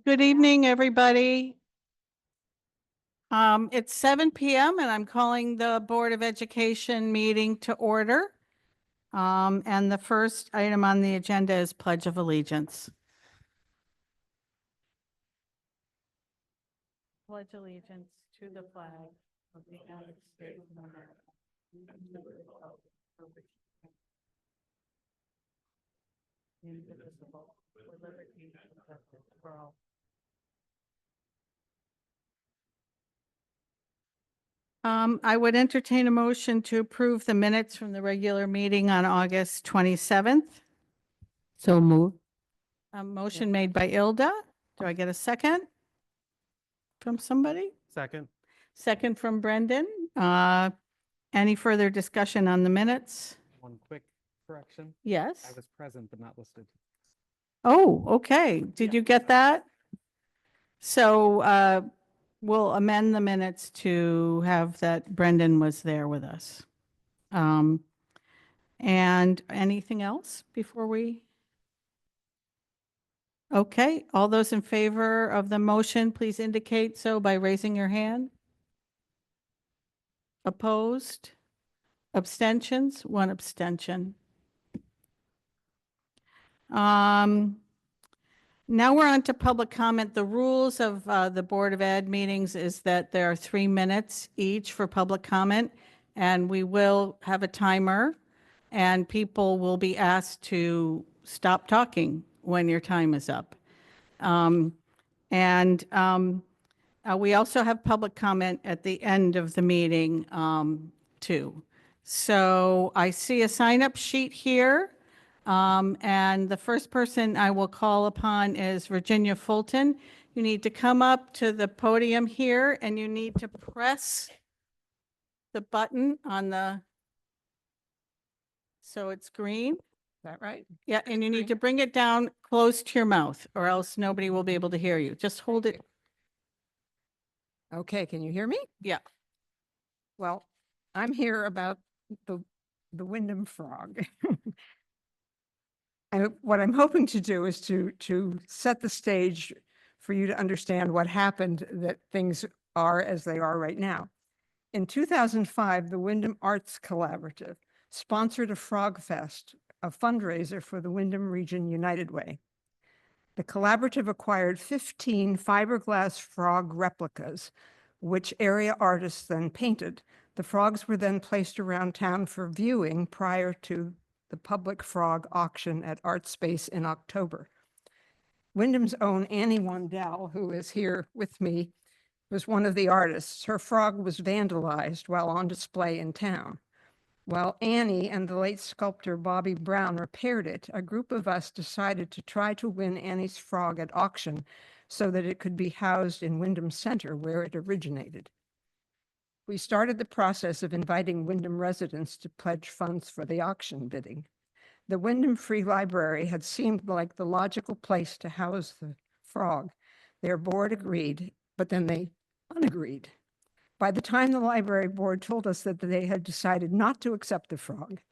Good evening, everybody. It's 7 p.m. and I'm calling the Board of Education meeting to order. And the first item on the agenda is Pledge of Allegiance. Pledge allegiance to the flag of the United States of America, and to the republic for which it stands, indivisible, with liberty and justice for all. I would entertain a motion to approve the minutes from the regular meeting on August 27th. So move. A motion made by Ilda. Do I get a second from somebody? Second. Second from Brendan. Any further discussion on the minutes? One quick correction. Yes. I was present but not listed. Oh, okay. Did you get that? So we'll amend the minutes to have that Brendan was there with us. And anything else before we? Okay, all those in favor of the motion, please indicate so by raising your hand. Opposed? Abstentions? One abstention. Now we're on to public comment. The rules of the Board of Ed meetings is that there are 3 minutes each for public comment, and we will have a timer, and people will be asked to stop talking when your time is up. We also have public comment at the end of the meeting too. So I see a sign-up sheet here. And the first person I will call upon is Virginia Fulton. You need to come up to the podium here and you need to press the button on the, so it's green. Is that right? Yeah, and you need to bring it down close to your mouth or else nobody will be able to hear you. Just hold it. Okay, can you hear me? Yeah. Well, I'm here about the Windham frog. What I'm hoping to do is to set the stage for you to understand what happened, that things are as they are right now. In 2005, the Windham Arts Collaborative sponsored a Frog Fest, a fundraiser for the Windham Region United Way. The collaborative acquired 15 fiberglass frog replicas, which area artists then painted. The frogs were then placed around town for viewing prior to the public frog auction at Art Space in October. Windham's own Annie Wandell, who is here with me, was one of the artists. Her frog was vandalized while on display in town. While Annie and the late sculptor Bobby Brown repaired it, a group of us decided to try to win Annie's frog at auction so that it could be housed in Windham Center, where it originated. We started the process of inviting Windham residents to pledge funds for the auction bidding. The Windham Free Library had seemed like the logical place to house the frog. Their board agreed, but then they unagreed. By the time the library board told us that they had decided not to accept the frog,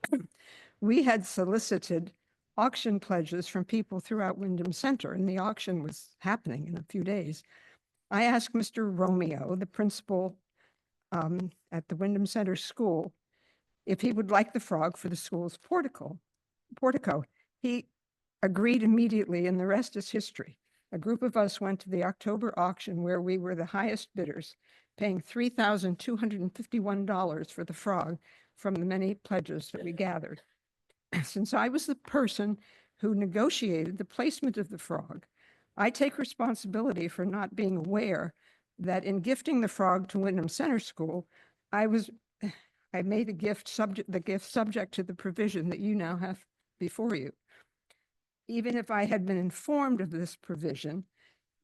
we had solicited auction pledges from people throughout Windham Center, and the auction was happening in a few days. I asked Mr. Romeo, the principal at the Windham Center School, if he would like the frog for the school's portico. He agreed immediately, and the rest is history. A group of us went to the October auction where we were the highest bidders, paying $3,251 for the frog from the many pledges that we gathered. Since I was the person who negotiated the placement of the frog, I take responsibility for not being aware that in gifting the frog to Windham Center School, I made the gift subject to the provision that you now have before you. Even if I had been informed of this provision,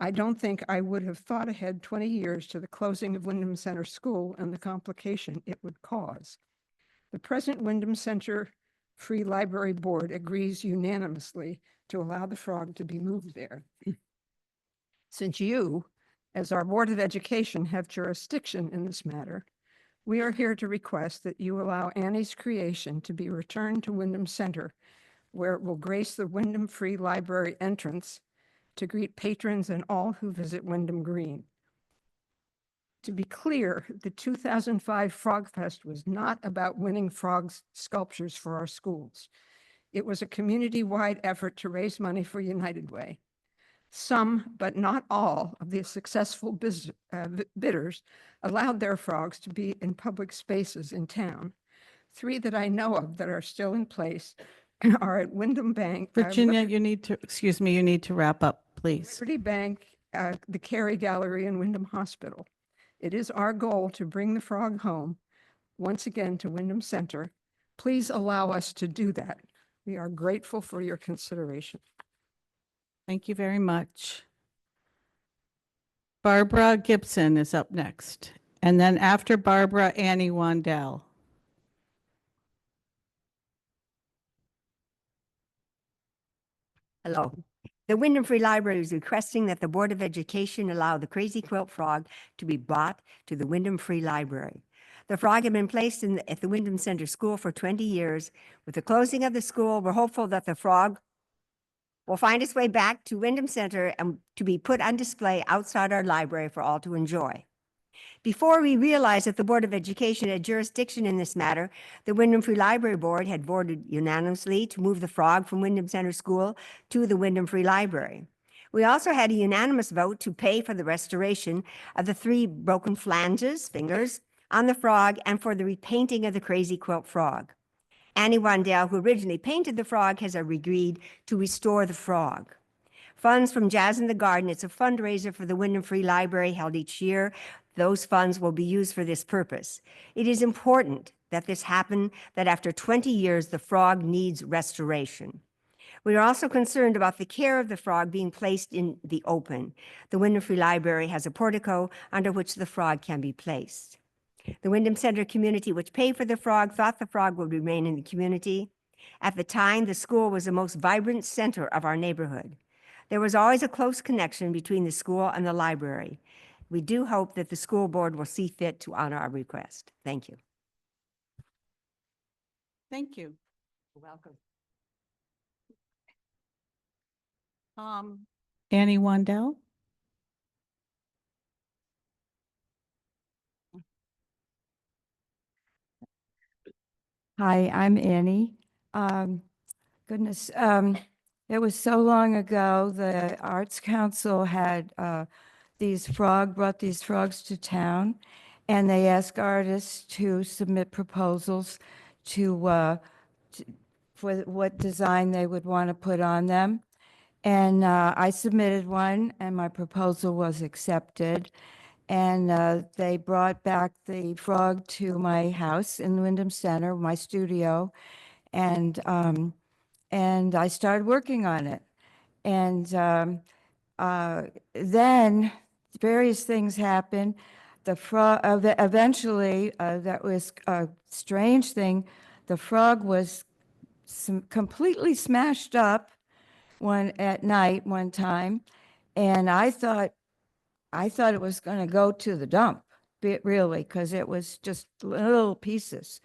I don't think I would have thought ahead 20 years to the closing of Windham Center School and the complication it would cause. The present Windham Center Free Library Board agrees unanimously to allow the frog to be moved there. Since you, as our Board of Education, have jurisdiction in this matter, we are here to request that you allow Annie's creation to be returned to Windham Center, where it will grace the Windham Free Library entrance to greet patrons and all who visit Windham Green. To be clear, the 2005 Frog Fest was not about winning frogs sculptures for our schools. It was a community-wide effort to raise money for United Way. Some, but not all, of the successful bidders allowed their frogs to be in public spaces in town. 3 that I know of that are still in place are at Windham Bank. Virginia, you need to, excuse me, you need to wrap up, please. Liberty Bank, the Carey Gallery, and Windham Hospital. It is our goal to bring the frog home, once again to Windham Center. Please allow us to do that. We are grateful for your consideration. Thank you very much. Barbara Gibson is up next. And then after Barbara, Annie Wandell. Hello. The Windham Free Library is requesting that the Board of Education allow the Crazy Quilt Frog to be brought to the Windham Free Library. The frog had been placed at the Windham Center School for 20 years. With the closing of the school, we're hopeful that the frog will find its way back to Windham Center and to be put on display outside our library for all to enjoy. Before we realized that the Board of Education had jurisdiction in this matter, the Windham Free Library Board had voted unanimously to move the frog from Windham Center School to the Windham Free Library. We also had a unanimous vote to pay for the restoration of the 3 broken flanges, fingers, on the frog and for the repainting of the Crazy Quilt Frog. Annie Wandell, who originally painted the frog, has agreed to restore the frog. Funds from Jazz in the Garden, it's a fundraiser for the Windham Free Library held each year. Those funds will be used for this purpose. It is important that this happen, that after 20 years, the frog needs restoration. We are also concerned about the care of the frog being placed in the open. The Windham Free Library has a portico under which the frog can be placed. The Windham Center community, which paid for the frog, thought the frog would remain in the community. At the time, the school was the most vibrant center of our neighborhood. There was always a close connection between the school and the library. We do hope that the school board will see fit to honor our request. Thank you. Thank you. You're welcome. Annie Wandell. Hi, I'm Annie. Goodness, it was so long ago, the Arts Council had brought these frogs to town, and they asked artists to submit proposals for what design they would want to put on them. And I submitted one, and my proposal was accepted. And they brought back the frog to my house in Windham Center, my studio, and I started working on it. And then various things happened. The frog eventually, that was a strange thing. The frog was completely smashed up at night one time, and I thought it was going to go to the dump, really, because it was just little pieces.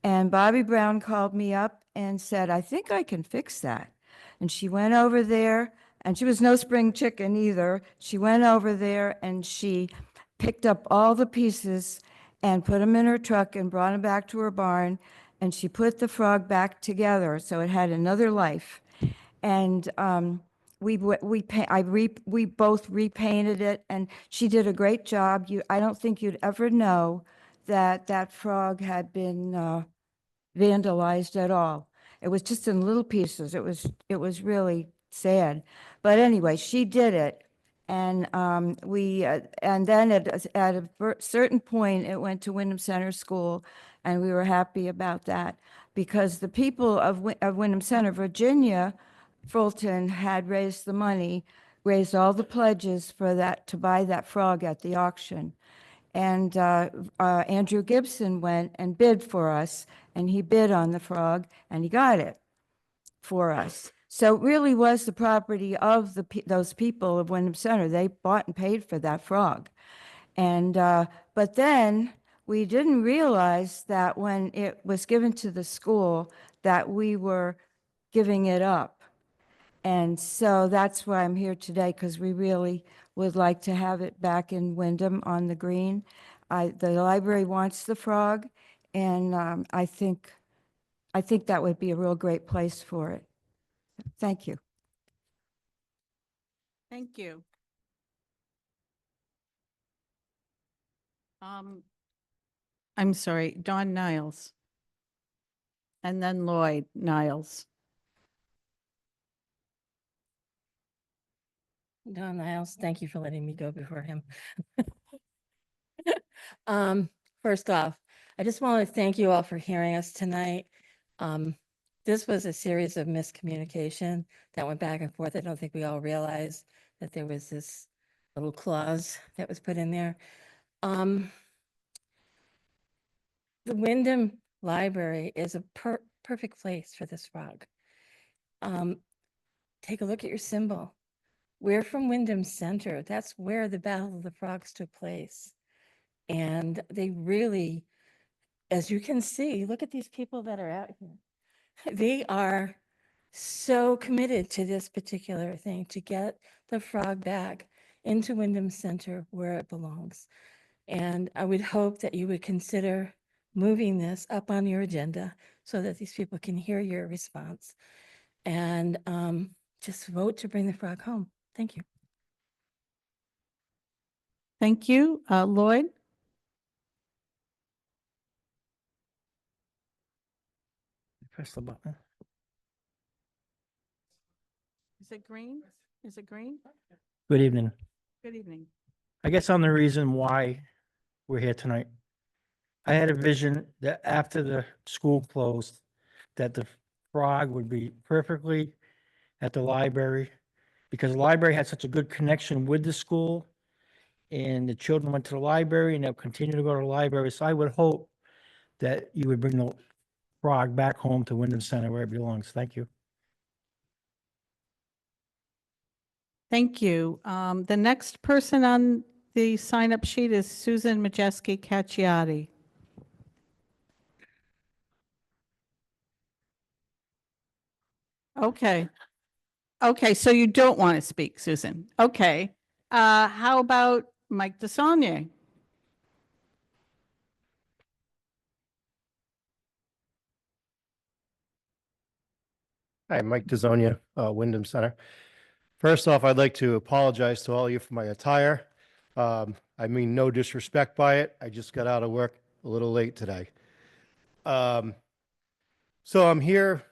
And Bobby Brown called me up and said, I think I can fix that. And she went over there, and she was no spring chicken either. She went over there and she picked up all the pieces and put them in her truck and brought them back to her barn. And she put the frog back together so it had another life. And we both repainted it, and she did a great job. I don't think you'd ever know that frog had been vandalized at all. It was just in little pieces. It was really sad. But anyway, she did it, and and then at a certain point, it went to Windham Center School, and we were happy about that because the people of Windham Center, Virginia Fulton, had raised the money, raised all the pledges for that, to buy that frog at the auction. And Andrew Gibson went and bid for us, and he bid on the frog, and he got it for us. So it really was the property of those people of Windham Center. They bought and paid for that frog. And but then we didn't realize that when it was given to the school that we were giving it up. And so that's why I'm here today, because we really would like to have it back in Windham on the green. The library wants the frog, and I think that would be a real great place for it. Thank you. Thank you. I'm sorry, Dawn Niles. And then Lloyd Niles. Don Niles, thank you for letting me go before him. First off, I just want to thank you all for hearing us tonight. This was a series of miscommunication that went back and forth. I don't think we all realized that there was this little clause that was put in there. The Wyndham Library is a perfect place for this frog. Take a look at your symbol. We're from Windham Center. That's where the Battle of the Frogs took place. And they really, as you can see, look at these people that are out here. They are so committed to this particular thing, to get the frog back into Windham Center where it belongs. And I would hope that you would consider moving this up on your agenda so that these people can hear your response. And just vote to bring the frog home. Thank you. Thank you. Lloyd? Press the button. Is it green? Is it green? Good evening. Good evening. I guess I'm the reason why we're here tonight. I had a vision that after the school closed, that the frog would be perfectly at the library, because the library had such a good connection with the school, and the children went to the library and they'll continue to go to the library. So I would hope that you would bring the frog back home to Wyndham Center where it belongs. Thank you. Thank you. The next person on the sign-up sheet is Susan Majeski Cacciati. Okay. Okay, so you don't want to speak, Susan. Okay. How about Mike DeSaulnier? Hi, Mike DeZonia, Wyndham Center. First off, I'd like to apologize to all of you for my attire. I mean, no disrespect by it. I just got out of work a little late today. So I'm here.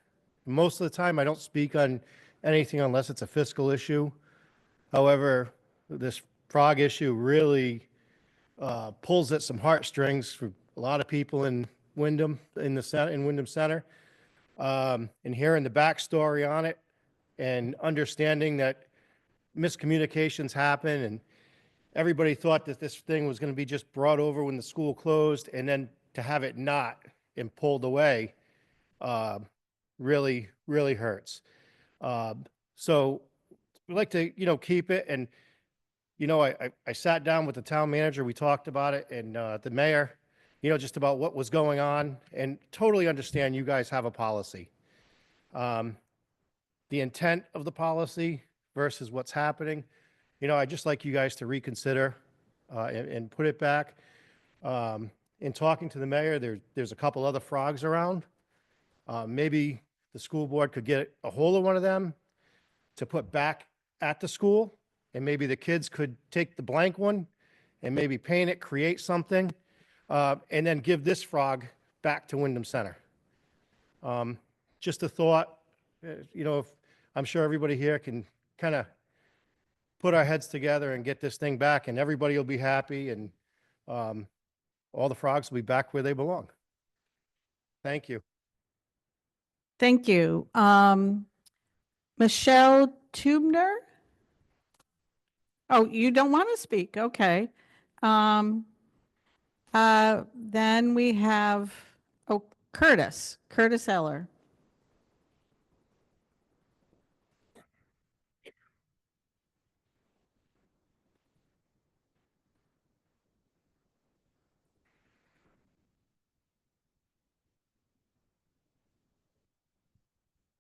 Most of the time, I don't speak on anything unless it's a fiscal issue. However, this frog issue really pulls at some heartstrings for a lot of people in Wyndham, in Wyndham Center. And hearing the backstory on it and understanding that miscommunications happen and everybody thought that this thing was going to be just brought over when the school closed, and then to have it not and pulled away really, really hurts. So we like to, keep it. And, I sat down with the town manager, we talked about it, and the mayor, just about what was going on, and totally understand you guys have a policy. The intent of the policy versus what's happening, I'd just like you guys to reconsider and put it back. In talking to the mayor, there's a couple other frogs around. Maybe the school board could get a hold of one of them to put back at the school, and maybe the kids could take the blank one and maybe paint it, create something, and then give this frog back to Wyndham Center. Just a thought, if I'm sure everybody here can kind of put our heads together and get this thing back, and everybody will be happy, and all the frogs will be back where they belong. Thank you. Thank you. Michelle Tubner? Oh, you don't want to speak? Okay. Then we have, Curtis Eller.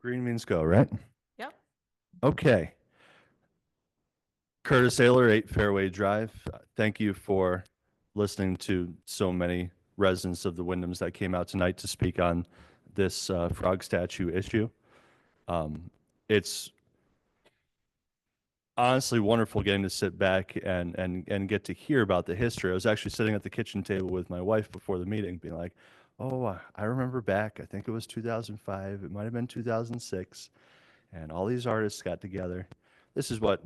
Green means go, right? Yep. Okay. Curtis Ayler, 8 Fairway Drive. Thank you for listening to so many residents of the Windhams that came out tonight to speak on this frog statue issue. It's honestly wonderful getting to sit back and get to hear about the history. I was actually sitting at the kitchen table with my wife before the meeting being like, oh, I remember back, I think it was 2005, it might have been 2006, and all these artists got together. This is what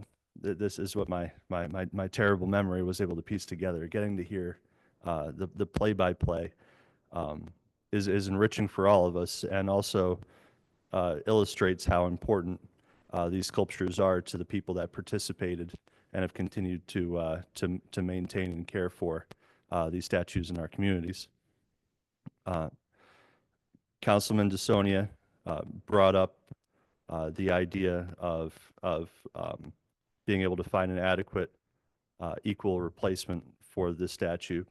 my terrible memory was able to piece together. Getting to hear the play-by-play is enriching for all of us, and also illustrates how important these sculptures are to the people that participated and have continued to maintain and care for these statues in our communities. Councilman DeSonia brought up the idea of being able to find an adequate equal replacement for this statue,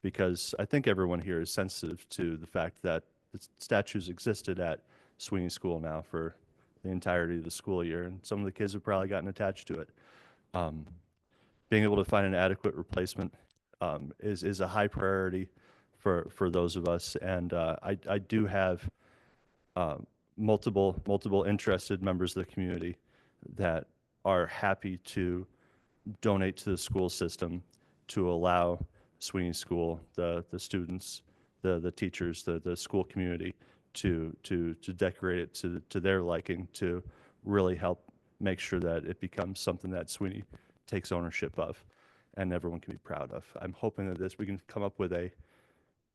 because I think everyone here is sensitive to the fact that the statues existed at Sweeney School now for the entirety of the school year, and some of the kids have probably gotten attached to it. Being able to find an adequate replacement is a high priority for those of us, and I do have multiple interested members of the community that are happy to donate to the school system to allow Sweeney School, the students, the teachers, the school community to decorate it to their liking, to really help make sure that it becomes something that Sweeney takes ownership of and everyone can be proud of. I'm hoping that we can come up with a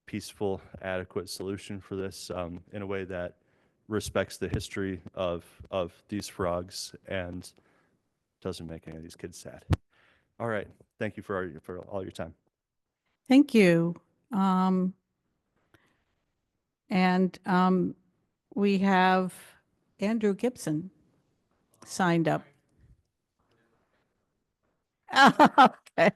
peaceful, adequate solution for this in a way that respects the history of these frogs and doesn't make any of these kids sad. All right. Thank you for all your time. Thank you. And we have Andrew Gibson signed up. Okay.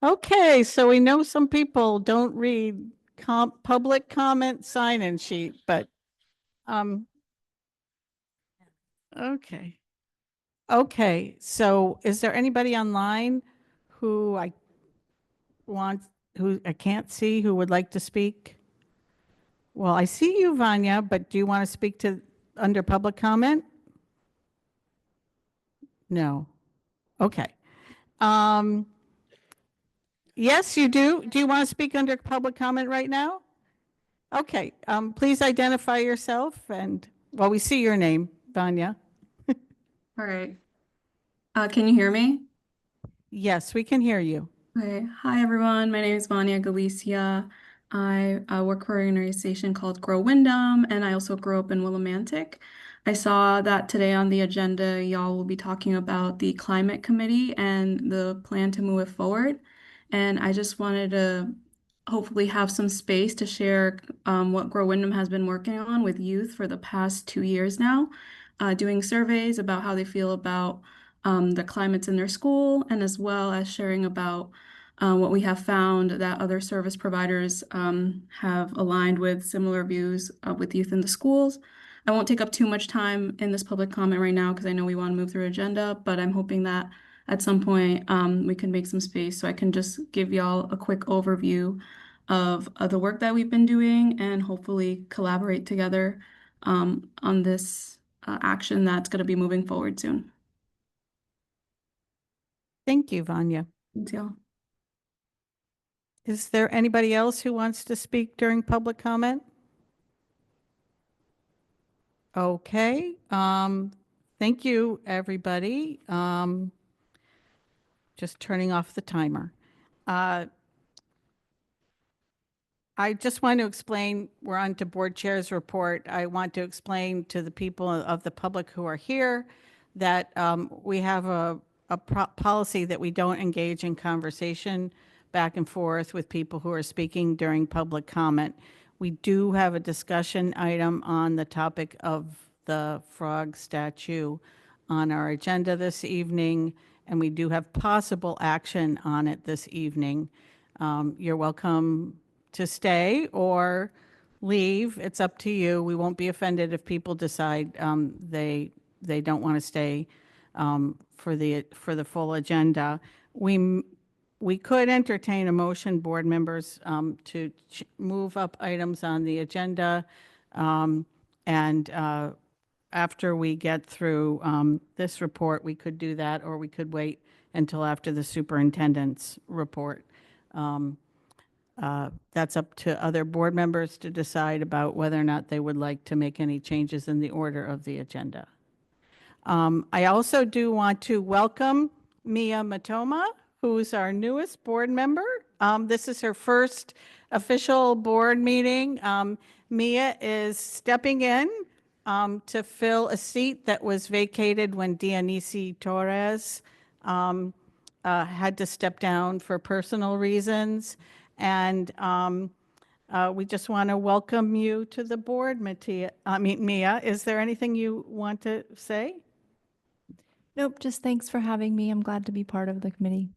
Okay, so we know some people don't read public comment sign-in sheet, but okay. Okay, so is there anybody online who I can't see who would like to speak? Well, I see you, Vanya, but do you want to speak under public comment? No. Okay. Yes, you do. Do you want to speak under public comment right now? Okay. Please identify yourself and, well, we see your name, Vanya. All right. Can you hear me? Yes, we can hear you. Okay. Hi, everyone. My name is Vanya Galicia. I work for an organization called Grow Windham, and I also grew up in Willimantic. I saw that today on the agenda, y'all will be talking about the climate committee and the plan to move it forward. And I just wanted to hopefully have some space to share what Grow Windham has been working on with youth for the past 2 years now, doing surveys about how they feel about the climates in their school, and as well as sharing about what we have found that other service providers have aligned with similar views with youth in the schools. I won't take up too much time in this public comment right now because I know we want to move through agenda, but I'm hoping that at some point we can make some space so I can just give y'all a quick overview of the work that we've been doing and hopefully collaborate together on this action that's going to be moving forward soon. Thank you, Vanya. Thanks, y'all. Is there anybody else who wants to speak during public comment? Okay. Thank you, everybody. Just turning off the timer. I just want to explain, we're on to board chair's report. I want to explain to the people of the public who are here that we have a policy that we don't engage in conversation back and forth with people who are speaking during public comment. We do have a discussion item on the topic of the frog statue on our agenda this evening, and we do have possible action on it this evening. You're welcome to stay or leave. It's up to you. We won't be offended if people decide they don't want to stay for the full agenda. We could entertain a motion, board members, to move up items on the agenda. And after we get through this report, we could do that, or we could wait until after the superintendent's report. That's up to other board members to decide about whether or not they would like to make any changes in the order of the agenda. I also do want to welcome Mia Matoma, who's our newest board member. This is her first official board meeting. Mia is stepping in to fill a seat that was vacated when Dionisi Torres had to step down for personal reasons. And we just want to welcome you to the board, Mia. Is there anything you want to say? Nope, just thanks for having me. I'm glad to be part of the committee.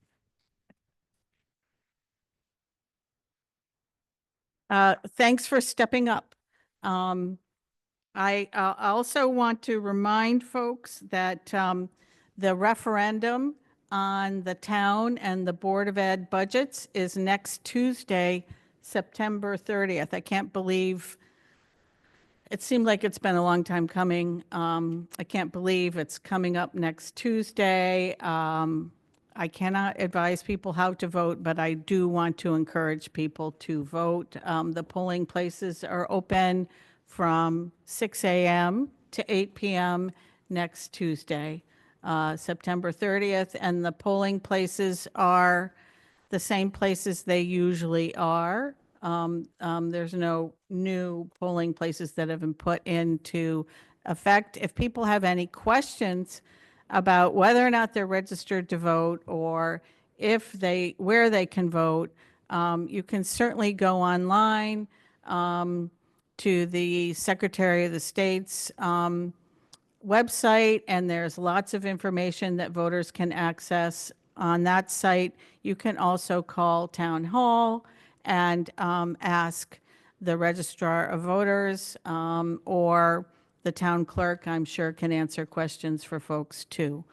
Thanks for stepping up. I also want to remind folks that the referendum on the town and the Board of Ed budgets is next Tuesday, September 30th. I can't believe, it seemed like it's been a long time coming. I can't believe it's coming up next Tuesday. I cannot advise people how to vote, but I do want to encourage people to vote. The polling places are open from 6 a.m. to 8 p.m. next Tuesday, September 30th, and the polling places are the same places they usually are. There's no new polling places that have been put into effect. If people have any questions about whether or not they're registered to vote, or where they can vote, you can certainly go online to the Secretary of the State's website, and there's lots of information that voters can access on that site. You can also call Town Hall and ask the Registrar of Voters, or the town clerk, I'm sure, can answer questions for folks too.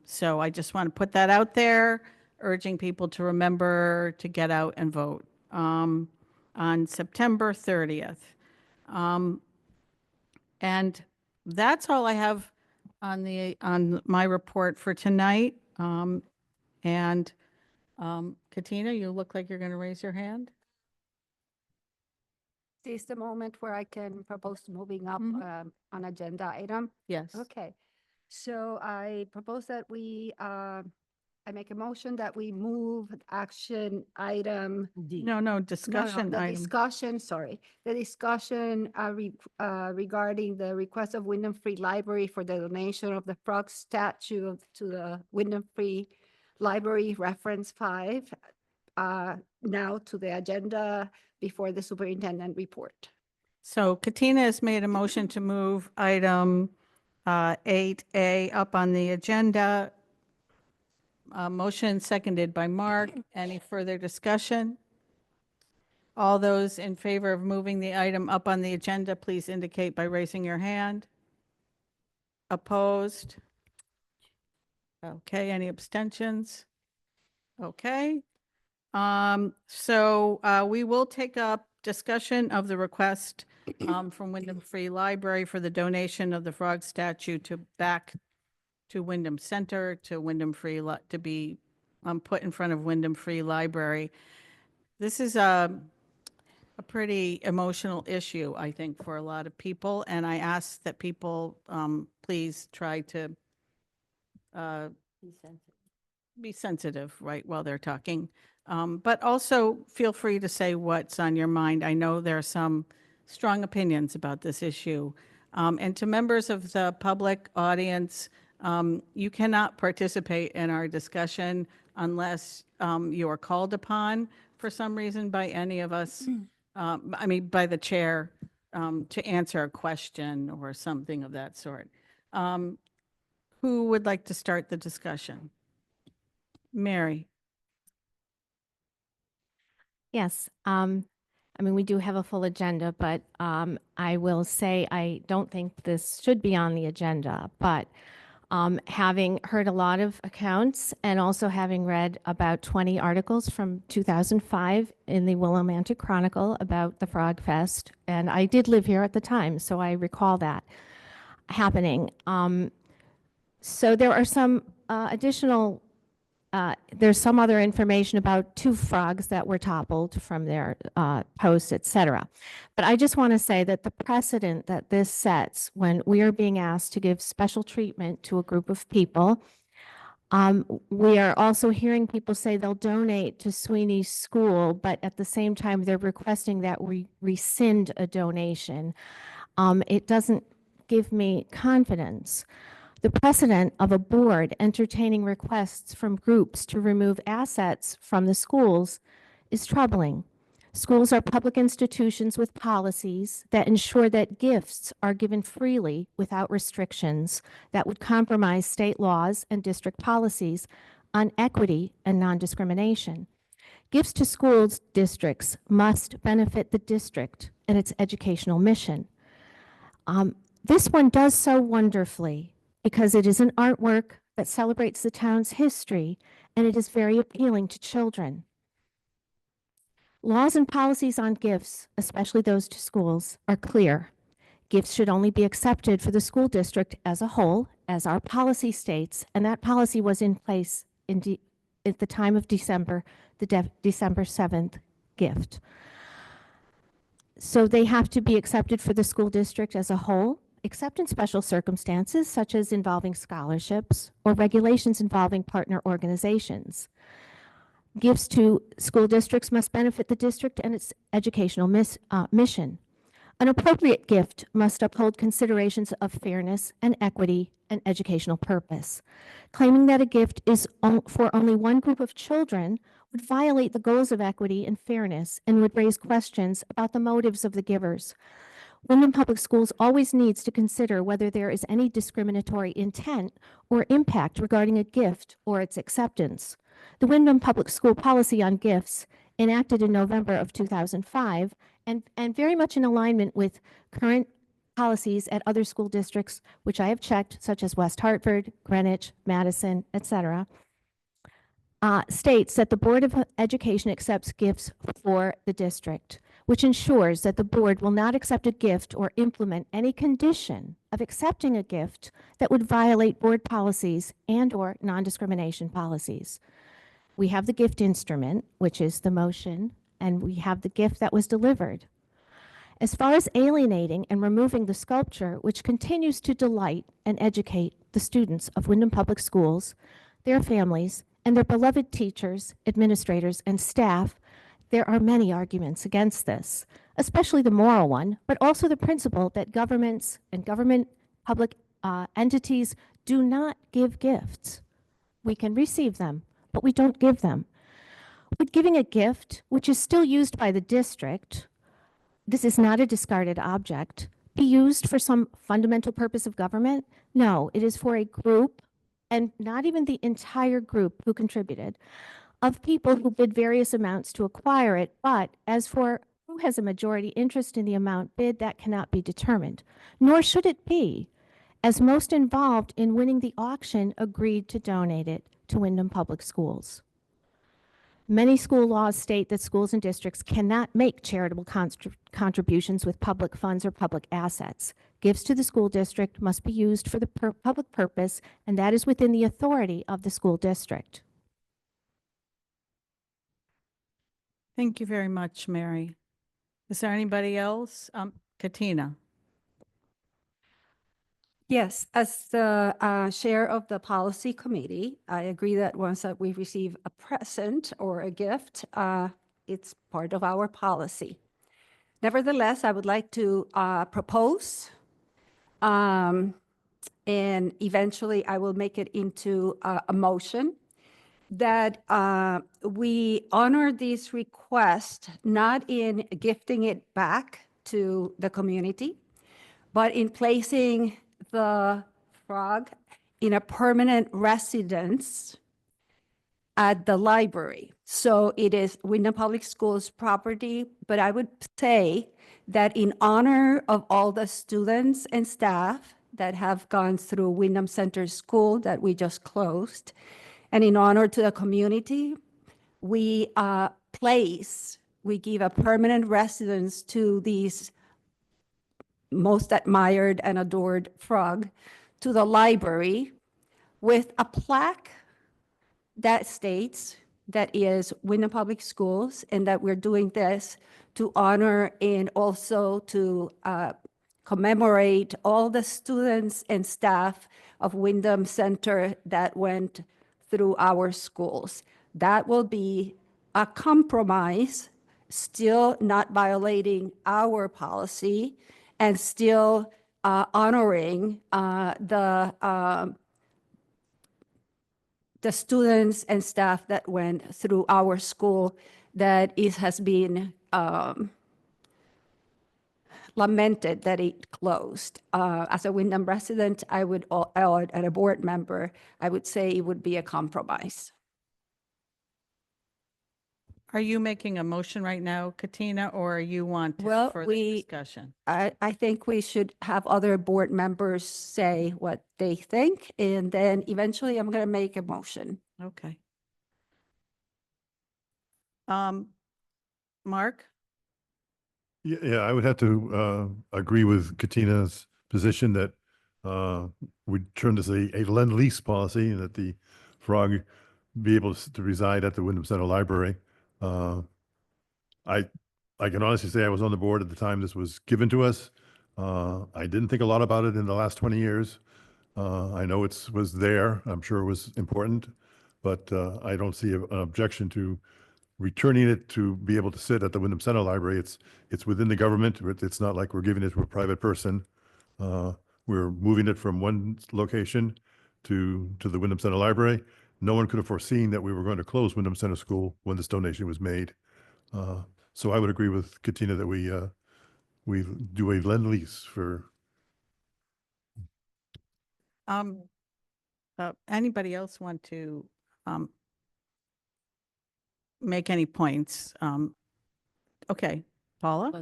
So I just want to put that out there, urging people to remember to get out and vote on September 30th. And that's all I have on my report for tonight. And Katina, you look like you're going to raise your hand. Is this the moment where I can propose moving up Mhm. an agenda item? Yes. Okay, so I propose that I make a motion that we move action item. No, discussion The item. discussion, sorry, the discussion regarding the request of Windham Free Library for the donation of the frog statue to the Windham Free Library Reference 5, now to the agenda before the superintendent report. So Katina has made a motion to move item 8A up on the agenda. Motion seconded by Mark. Any further discussion? All those in favor of moving the item up on the agenda, please indicate by raising your hand. Opposed? Okay, any abstentions? Okay. So we will take up discussion of the request from Windham Free Library for the donation of the frog statue back to Windham Center, to Windham Free, to be put in front of Windham Free Library. This is a pretty emotional issue, I think, for a lot of people, and I ask that people please try to be sensitive, right, while they're talking. But also feel free to say what's on your mind. I know there are some strong opinions about this issue. And to members of the public audience, you cannot participate in our discussion unless you are called upon for some reason by any of us, by the chair, to answer a question or something of that sort. Who would like to start the discussion? Mary. Yes. I mean, we do have a full agenda, but I will say I don't think this should be on the agenda. But having heard a lot of accounts and also having read about 20 articles from 2005 in the Willimantic Chronicle about the Frog Fest, and I did live here at the time, so I recall that happening. So there are some additional there's some other information about 2 frogs that were toppled from their posts, et cetera. But I just want to say that the precedent that this sets when we are being asked to give special treatment to a group of people, we are also hearing people say they'll donate to Sweeney's school, but at the same time, they're requesting that we rescind a donation. It doesn't give me confidence. The precedent of a board entertaining requests from groups to remove assets from the schools is troubling. Schools are public institutions with policies that ensure that gifts are given freely without restrictions that would compromise state laws and district policies on equity and non-discrimination. Gifts to schools districts must benefit the district and its educational mission. This one does so wonderfully, because it is an artwork that celebrates the town's history, and it is very appealing to children. Laws and policies on gifts, especially those to schools, are clear. Gifts should only be accepted for the school district as a whole, as our policy states, and that policy was in place at the time of December, December 7th gift. So they have to be accepted for the school district as a whole, except in special circumstances such as involving scholarships or regulations involving partner organizations. Gifts to school districts must benefit the district and its educational mission. An appropriate gift must uphold considerations of fairness and equity and educational purpose. Claiming that a gift is for only one group of children would violate the goals of equity and fairness and would raise questions about the motives of the givers. Windham Public Schools always needs to consider whether there is any discriminatory intent or impact regarding a gift or its acceptance. The Windham Public School policy on gifts, enacted in November of 2005, and very much in alignment with current policies at other school districts, which I have checked, such as West Hartford, Greenwich, Madison, etc., states that the Board of Education accepts gifts for the district, which ensures that the board will not accept a gift or implement any condition of accepting a gift that would violate board policies and/or non-discrimination policies. We have the gift instrument, which is the motion, and we have the gift that was delivered. As far as alienating and removing the sculpture, which continues to delight and educate the students of Windham Public Schools, their families, and their beloved teachers, administrators, and staff, there are many arguments against this, especially the moral one, but also the principle that governments and government public entities do not give gifts. We can receive them, but we don't give them. But giving a gift, which is still used by the district, this is not a discarded object, be used for some fundamental purpose of government? No, it is for a group, and not even the entire group who contributed, of people who bid various amounts to acquire it, but as for who has a majority interest in the amount bid, that cannot be determined, nor should it be, as most involved in winning the auction agreed to donate it to Windham Public Schools. Many school laws state that schools and districts cannot make charitable contributions with public funds or public assets. Gifts to the school district must be used for the public purpose, and that is within the authority of the school district. Thank you very much, Mary. Is there anybody else? Katina. Yes, as the chair of the policy committee, I agree that once that we receive a present or a gift, it's part of our policy. Nevertheless, I would like to propose, and eventually I will make it into a motion, that we honor this request, not in gifting it back to the community, but in placing the frog in a permanent residence at the library. So it is Windham Public Schools property, but I would say that in honor of all the students and staff that have gone through Windham Center School that we just closed, and in honor to the community, we we give a permanent residence to these most admired and adored frog to the library with a plaque that states that is Windham Public Schools and that we're doing this to honor and also to commemorate all the students and staff of Windham Center that went through our schools. That will be a compromise, still not violating our policy and still honoring the students and staff that went through our school that it has been lamented that it closed. As a Windham resident, I would, and a board member, I would say it would be a compromise. Are you making a motion right now, Katina, or you want Well, further discussion? I think we should have other board members say what they think, and then eventually I'm going to make a motion. Okay. Mark? Yeah, I would have to agree with Katina's position that we turn this a lend-lease policy and that the frog be able to reside at the Windham Center Library. I can honestly say I was on the board at the time this was given to us. I didn't think a lot about it in the last 20 years. I know it was there. I'm sure it was important, but I don't see an objection to returning it to be able to sit at the Windham Center Library. It's within the government. It's not like we're giving it to a private person. We're moving it from one location to the Windham Center Library. No one could have foreseen that we were going to close Windham Center School when this donation was made. So I would agree with Katina that we do a lend-lease for. Anybody else want to make any points? Okay, Paula?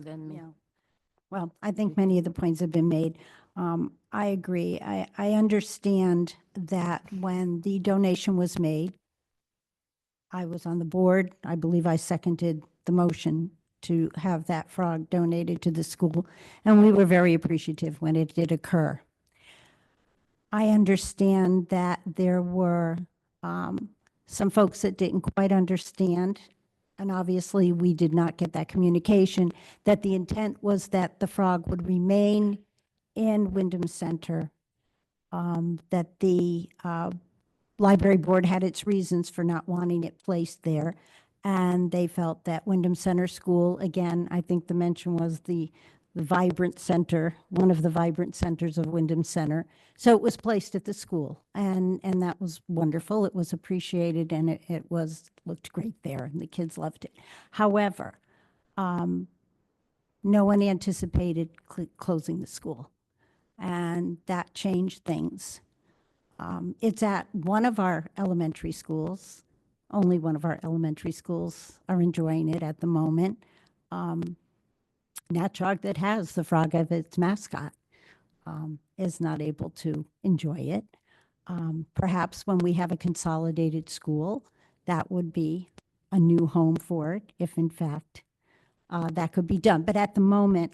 Well, I think many of the points have been made. I agree. I understand that when the donation was made, I was on the board. I believe I seconded the motion to have that frog donated to the school, and we were very appreciative when it did occur. I understand that there were some folks that didn't quite understand, and obviously we did not get that communication, that the intent was that the frog would remain in Windham Center, that the library board had its reasons for not wanting it placed there. And they felt that Windham Center School, again, I think the mention was the vibrant center, one of the vibrant centers of Windham Center. So it was placed at the school, and that was wonderful. It was appreciated, and it looked great there, and the kids loved it. However, no one anticipated closing the school, and that changed things. It's at one of our elementary schools. Only one of our elementary schools are enjoying it at the moment. Natchog, that has the frog as its mascot, is not able to enjoy it. Perhaps when we have a consolidated school, that would be a new home for it, if in fact that could be done. But at the moment,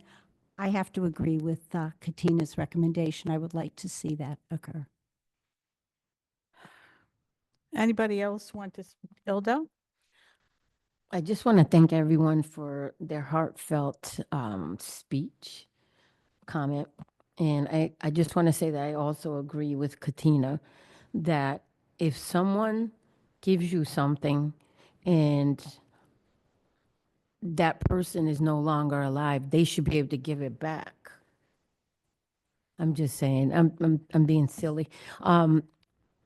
I have to agree with Katina's recommendation. I would like to see that occur. Anybody else want to, Ilda? I just want to thank everyone for their heartfelt speech, comment. And I just want to say that I also agree with Katina that if someone gives you something and that person is no longer alive, they should be able to give it back. I'm just saying, I'm being silly.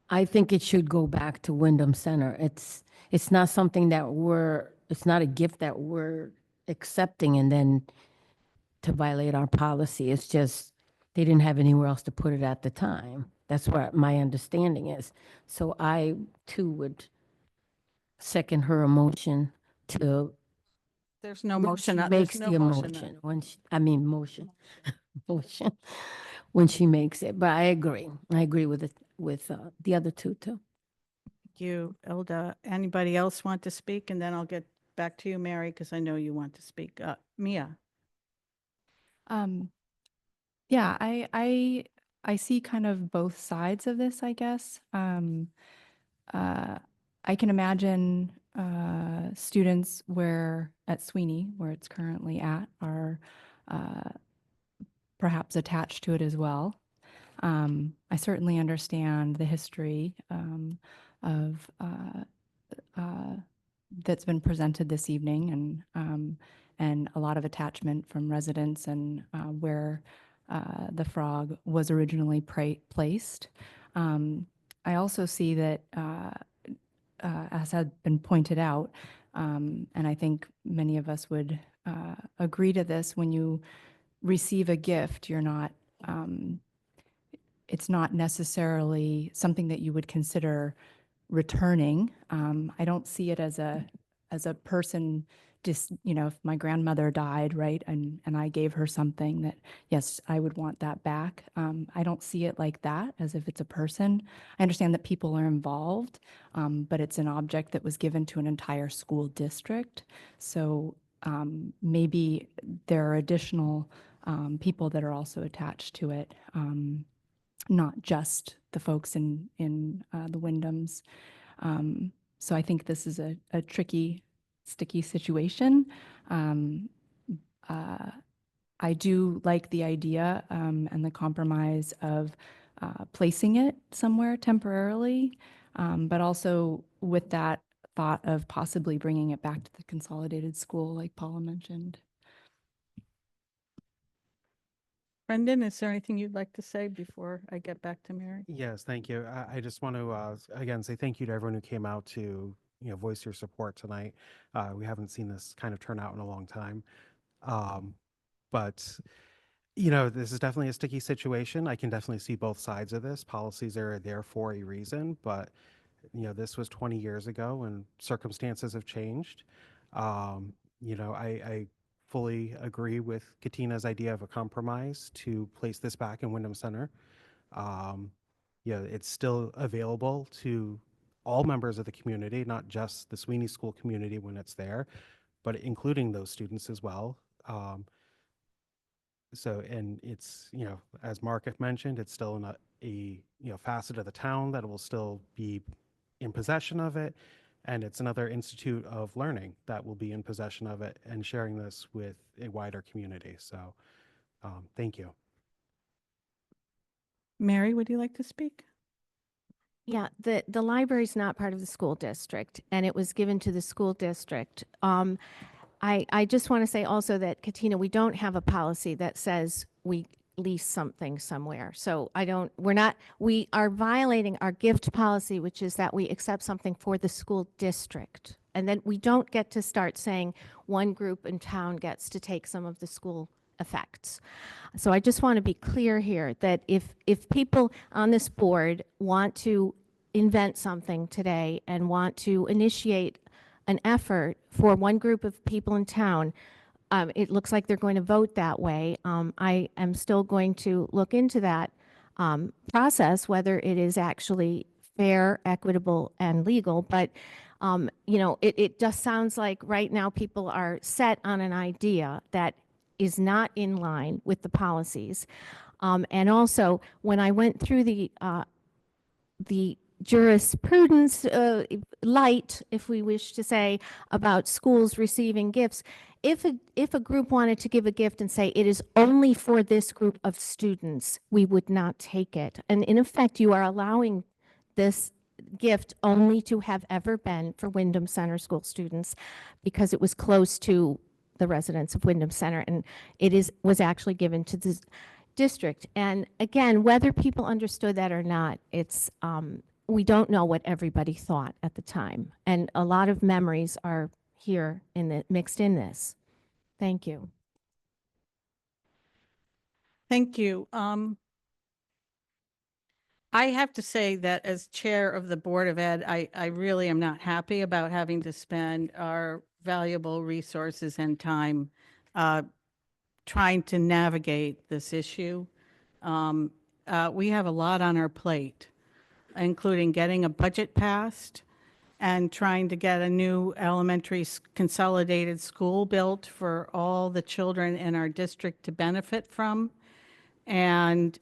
I think it should go back to Windham Center. It's not something that it's not a gift that we're accepting and then to violate our policy. It's just they didn't have anywhere else to put it at the time. That's what my understanding is. So I too would second her emotion to. There's no when motion. she There's makes no the motion. emotion, when she, I mean, motion, motion, when she makes it. But I agree. I agree with it, with the other two too. Thank you, Ilda. Anybody else want to speak? And then I'll get back to you, Mary, because I know you want to speak. Mia? Yeah, I see kind of both sides of this, I guess. I can imagine students where at Sweeney, where it's currently at, are perhaps attached to it as well. I certainly understand the history of that's been presented this evening, and a lot of attachment from residents and where the frog was originally placed. I also see that, as had been pointed out, and I think many of us would agree to this, when you receive a gift, you're not, it's not necessarily something that you would consider returning. I don't see it as a person, just, you know, if my grandmother died, right, and I gave her something that, yes, I would want that back. I don't see it like that, as if it's a person. I understand that people are involved, but it's an object that was given to an entire school district. So maybe there are additional people that are also attached to it, not just the folks in the Windhams. So I think this is a tricky, sticky situation. I do like the idea and the compromise of placing it somewhere temporarily, but also with that thought of possibly bringing it back to the consolidated school, like Paula mentioned. Brendan, is there anything you'd like to say before I get back to Mary? Yes, thank you. I just want to again say thank you to everyone who came out to voice your support tonight. We haven't seen this kind of turn out in a long time, but this is definitely a sticky situation. I can definitely see both sides of this. Policies are there for a reason, but this was 20 years ago and circumstances have changed. I fully agree with Katina's idea of a compromise to place this back in Windham Center. It's still available to all members of the community, not just the Sweeney School community when it's there, but including those students as well. And it's, as Mark had mentioned, it's still in a facet of the town that will still be in possession of it. And it's another institute of learning that will be in possession of it and sharing this with a wider community. So thank you. Mary, would you like to speak? Yeah, the library's not part of the school district, and it was given to the school district. I just want to say also that, Katina, we don't have a policy that says we lease something somewhere. So we are violating our gift policy, which is that we accept something for the school district. And then we don't get to start saying one group in town gets to take some of the school effects. So I just want to be clear here that if people on this board want to invent something today and want to initiate an effort for one group of people in town, it looks like they're going to vote that way. I am still going to look into that process, whether it is actually fair, equitable, and legal. But it just sounds like right now people are set on an idea that is not in line with the policies. And also, when I went through the jurisprudence light, if we wish to say, about schools receiving gifts, if a group wanted to give a gift and say it is only for this group of students, we would not take it. And in effect, you are allowing this gift only to have ever been for Windham Center school students because it was close to the residents of Windham Center, and it was actually given to the district. And again, whether people understood that or not, it's we don't know what everybody thought at the time, and a lot of memories are here mixed in this. Thank you. Thank you. I have to say that as chair of the Board of Ed, I really am not happy about having to spend our valuable resources and time trying to navigate this issue. We have a lot on our plate, including getting a budget passed and trying to get a new elementary consolidated school built for all the children in our district to benefit from, and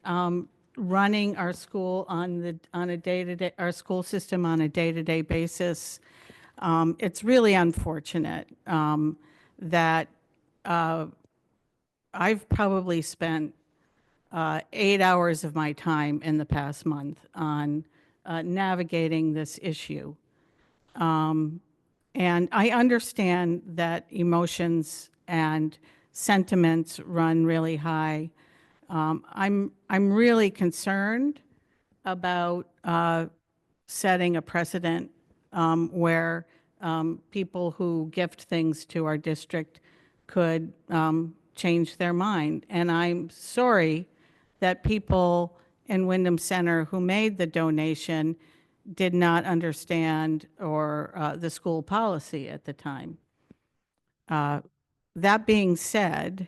running our school on a day-to-day, our school system on a day-to-day basis. It's really unfortunate that I've probably spent 8 hours of my time in the past month on navigating this issue. And I understand that emotions and sentiments run really high. I'm really concerned about setting a precedent where people who gift things to our district could change their mind. And I'm sorry that people in Windham Center who made the donation did not understand or the school policy at the time. That being said,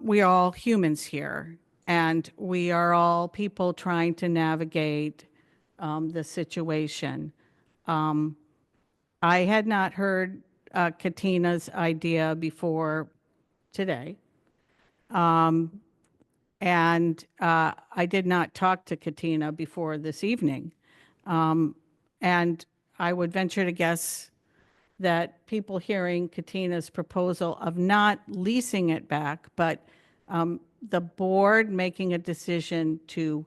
we are all humans here, and we are all people trying to navigate the situation. I had not heard Katina's idea before today. And I did not talk to Katina before this evening. And I would venture to guess that people hearing Katina's proposal of not leasing it back, but the board making a decision to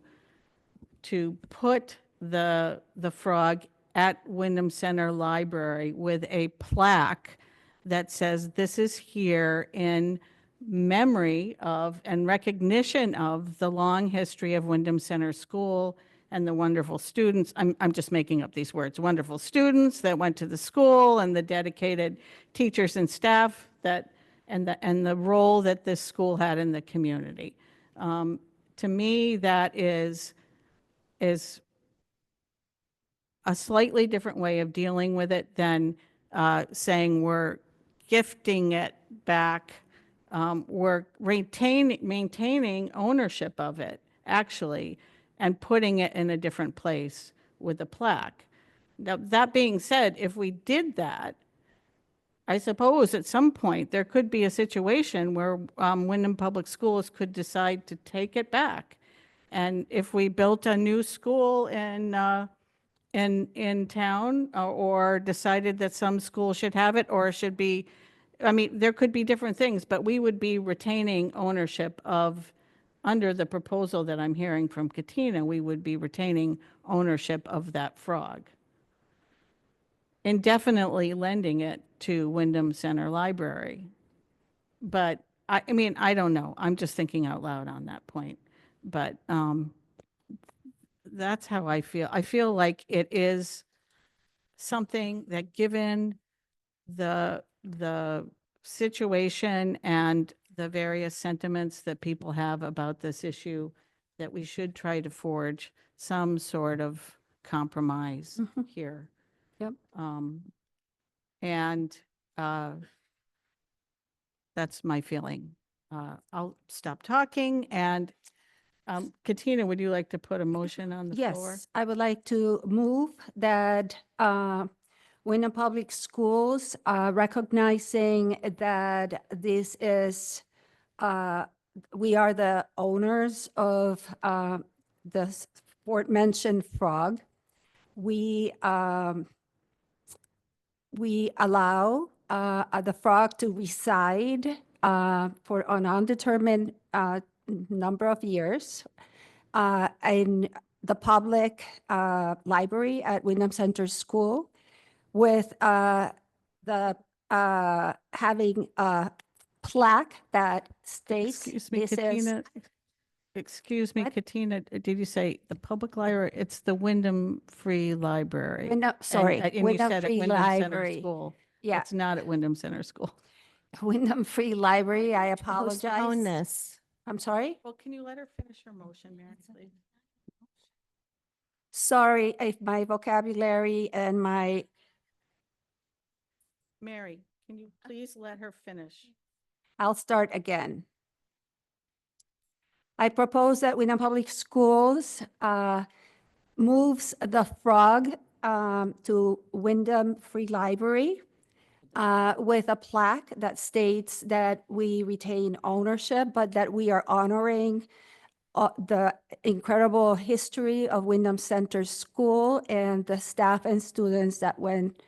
put the frog at Windham Center Library with a plaque that says this is here in memory of and recognition of the long history of Windham Center School and the wonderful students. I'm just making up these words. Wonderful students that went to the school and the dedicated teachers and staff that and the role that this school had in the community. To me, that is a slightly different way of dealing with it than saying we're gifting it back. We're maintaining ownership of it, actually, and putting it in a different place with a plaque. Now, that being said, if we did that, I suppose at some point there could be a situation where Windham Public Schools could decide to take it back. And if we built a new school in town or decided that some school should have it or should be, I mean, there could be different things, but we would be retaining ownership of, under the proposal that I'm hearing from Katina, we would be retaining ownership of that frog, indefinitely lending it to Windham Center Library. But I mean, I don't know. I'm just thinking out loud on that point. But that's how I feel. I feel like it is something that, given the situation and the various sentiments that people have about this issue, that we should try to forge some sort of compromise here. Yep. And that's my feeling. I'll stop talking, and Katina, would you like to put a motion on the floor? Yes, I would like to move that Windham Public Schools, recognizing that this is, we are the owners of the aforementioned frog. We allow the frog to reside for an undetermined number of years in the public library at Windham Center School, with the having a plaque that states Excuse me, this is. Katina. Excuse me, What? Katina, did you say the public library? It's the Wyndham Free Library. Sorry, And you Windham said at Free Wyndham Center Library. School. Yeah, It's not at Wyndham Center School. Wyndham Free Library, I Who's to own apologize. this? I'm sorry? Well, can you let her finish her motion, Mary, please? Sorry if my vocabulary and my, Mary, can you please let her finish? I'll start again. I propose that Windham Public Schools moves the frog to Windham Free Library with a plaque that states that we retain ownership, but that we are honoring the incredible history of Windham Center School and the staff and students that went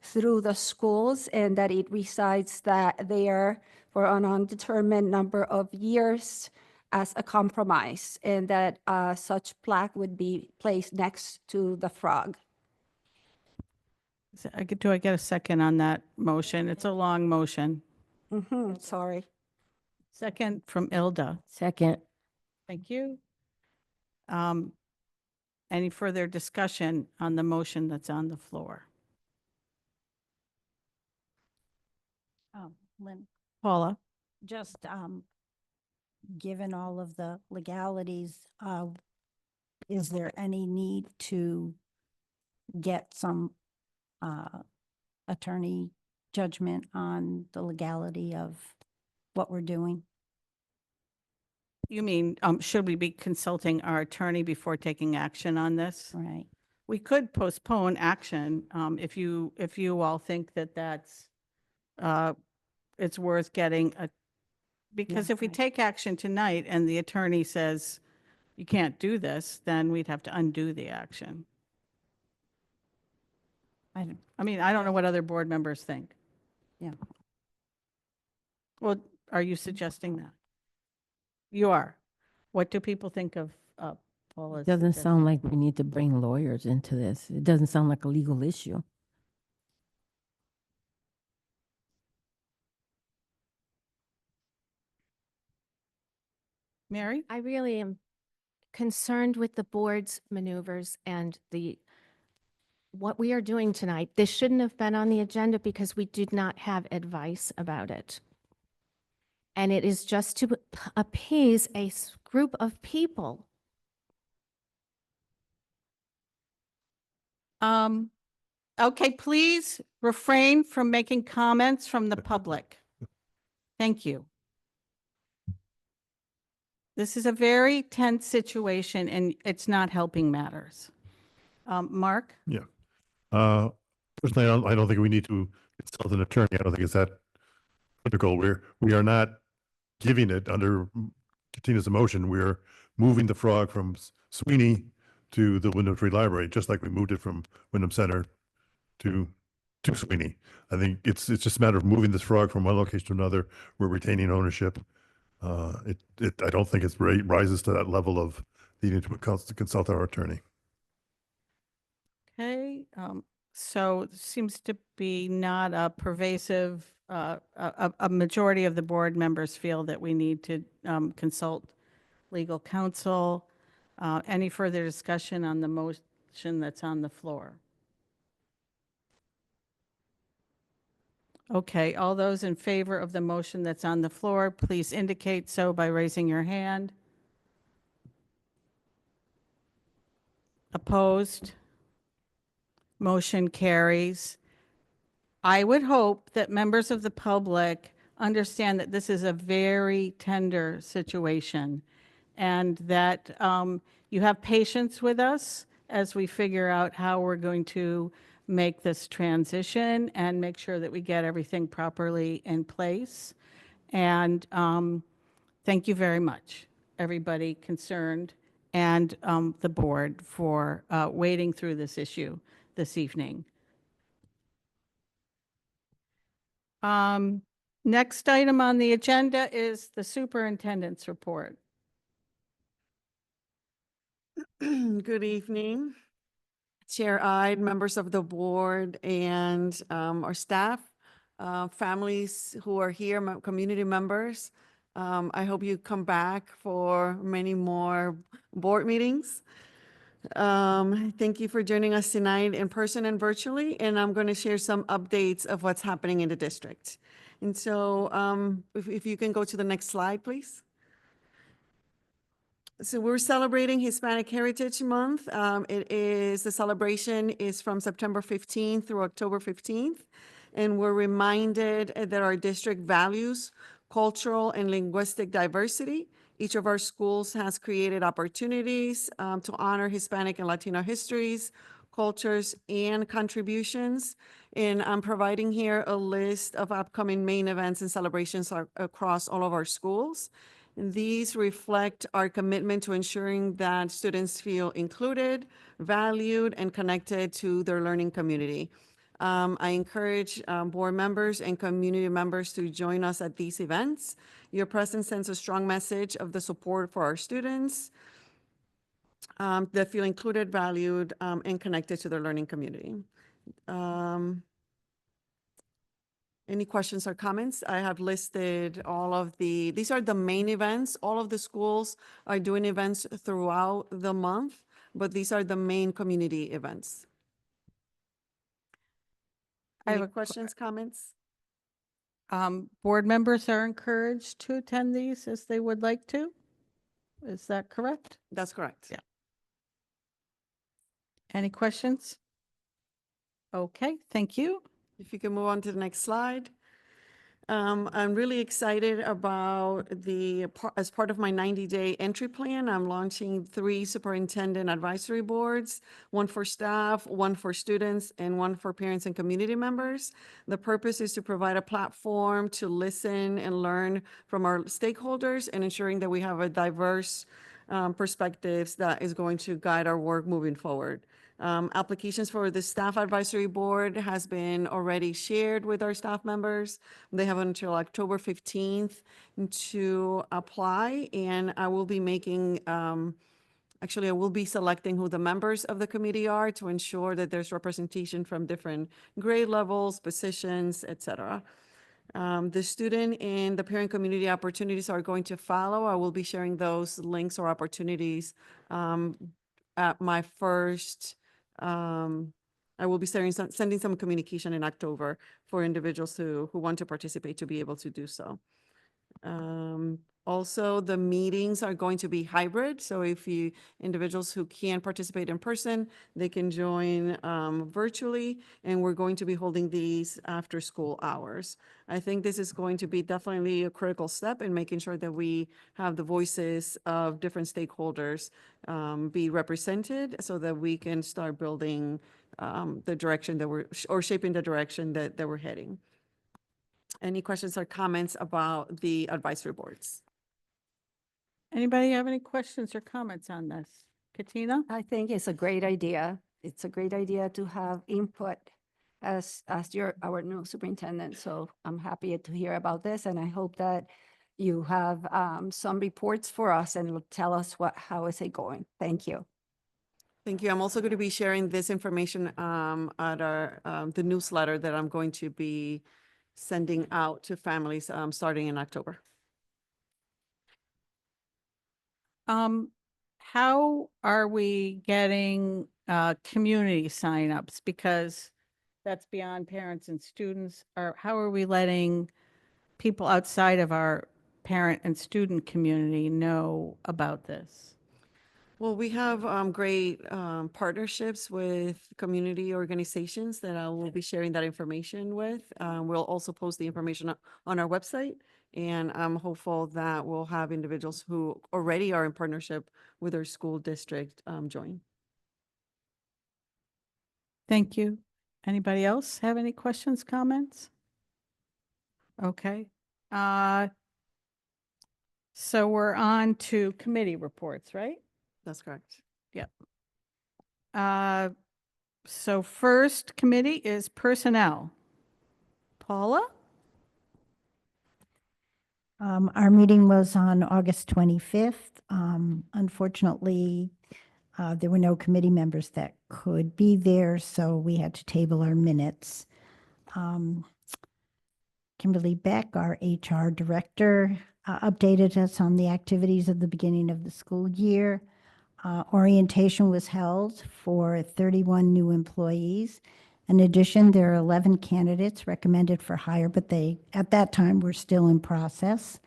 through the schools, and that it resides there for an undetermined number of years as a compromise, and that such plaque would be placed next to the frog. Do I get a second on that motion? It's a long motion. Sorry. Second from Ilda. Second. Thank you. Any further discussion on the motion that's on the floor? Lynn, Paula? just given all of the legalities, is there any need to get some attorney judgment on the legality of what we're doing? You mean, should we be consulting our attorney before taking action on this? Right. We could postpone action if you all think that that's it's worth getting a, because Yeah, if we right. take action tonight and the attorney says you can't do this, then we'd have to undo the action. I mean, I don't know what other board members think. Yeah. Well, are you suggesting that? You are. What do people think of Paula's? It doesn't suggestion? sound like we need to bring lawyers into this. It doesn't sound like a legal issue. Mary? I really am concerned with the board's maneuvers and what we are doing tonight. This shouldn't have been on the agenda because we did not have advice about it. And it is just to appease a group of people. Okay, please refrain from making comments from the public. Thank you. This is a very tense situation and it's not helping matters. Mark? Yeah. Personally, I don't think we need to consult an attorney. I don't think it's that critical. We are not giving it under continuous motion. We're moving the frog from Sweeney to the Windham Free Library, just like we moved it from Windham Center to Sweeney. I think it's just a matter of moving this frog from one location to another. We're retaining ownership. I don't think it rises to that level of needing to consult our attorney. Okay, so it seems to be not a pervasive, a majority of the board members feel that we need to consult legal counsel. Any further discussion on the motion that's on the floor? Okay, all those in favor of the motion that's on the floor, please indicate so by raising your hand. Opposed? Motion carries. I would hope that members of the public understand that this is a very tender situation and that you have patience with us as we figure out how we're going to make this transition and make sure that we get everything properly in place. And thank you very much, everybody concerned and the board for wading through this issue this evening. Next item on the agenda is the superintendent's report. Good evening, Chair-eyed members of the board and our staff, families who are here, my community members. I hope you come back for many more board meetings. Thank you for joining us tonight in person and virtually, and I'm going to share some updates of what's happening in the district. And so if you can go to the next slide, please. So we're celebrating Hispanic Heritage Month. The celebration is from September 15th through October 15th. And we're reminded that our district values cultural and linguistic diversity. Each of our schools has created opportunities to honor Hispanic and Latino histories, cultures, and contributions. And I'm providing here a list of upcoming main events and celebrations across all of our schools. These reflect our commitment to ensuring that students feel included, valued, and connected to their learning community. I encourage board members and community members to join us at these events. Your presence sends a strong message of the support for our students that feel included, valued, and connected to their learning community. Any questions or comments? I have listed these are the main events. All of the schools are doing events throughout the month, but these are the main community events. I have Any a questions, comments? Board members are encouraged to attend these as they would like to. Is that correct? That's correct. Yeah. Any questions? Okay, thank you. If you can move on to the next slide. I'm really excited about as part of my 90-day entry plan, I'm launching 3 superintendent advisory boards, one for staff, one for students, and one for parents and community members. The purpose is to provide a platform to listen and learn from our stakeholders and ensuring that we have a diverse perspectives that is going to guide our work moving forward. Applications for the staff advisory board has been already shared with our staff members. They have until October 15th to apply, and I will be making, actually, I will be selecting who the members of the committee are to ensure that there's representation from different grade levels, positions, et cetera. The student and the parent community opportunities are going to follow. I will be sharing those links or opportunities at my first, I will be sending some communication in October for individuals who want to participate to be able to do so. Also, the meetings are going to be hybrid. So if individuals who can't participate in person, they can join virtually, and we're going to be holding these after school hours. I think this is going to be definitely a critical step in making sure that we have the voices of different stakeholders be represented so that we can start building the direction that or shaping the direction that we're heading. Any questions or comments about the advisory boards? Anybody have any questions or comments on this? Katina? I think it's a great idea. It's a great idea to have input as our new superintendent. So I'm happy to hear about this, and I hope that you have some reports for us and tell us how is it going. Thank you. Thank you. I'm also going to be sharing this information at the newsletter that I'm going to be sending out to families starting in October. How are we getting community signups? Because that's beyond parents and students. Or how are we letting people outside of our parent and student community know about this? Well, we have great partnerships with community organizations that I will be sharing that information with. We'll also post the information on our website, and I'm hopeful that we'll have individuals who already are in partnership with our school district join. Thank you. Anybody else have any questions, comments? Okay. So we're on to committee reports, right? That's correct. Yep. So first committee is personnel. Paula? Our meeting was on August 25th. Unfortunately, there were no committee members that could be there, so we had to table our minutes. Kimberly Beck, our HR director, updated us on the activities of the beginning of the school year. Orientation was held for 31 new employees. In addition, there are 11 candidates recommended for hire, but they, at that time, were still in process.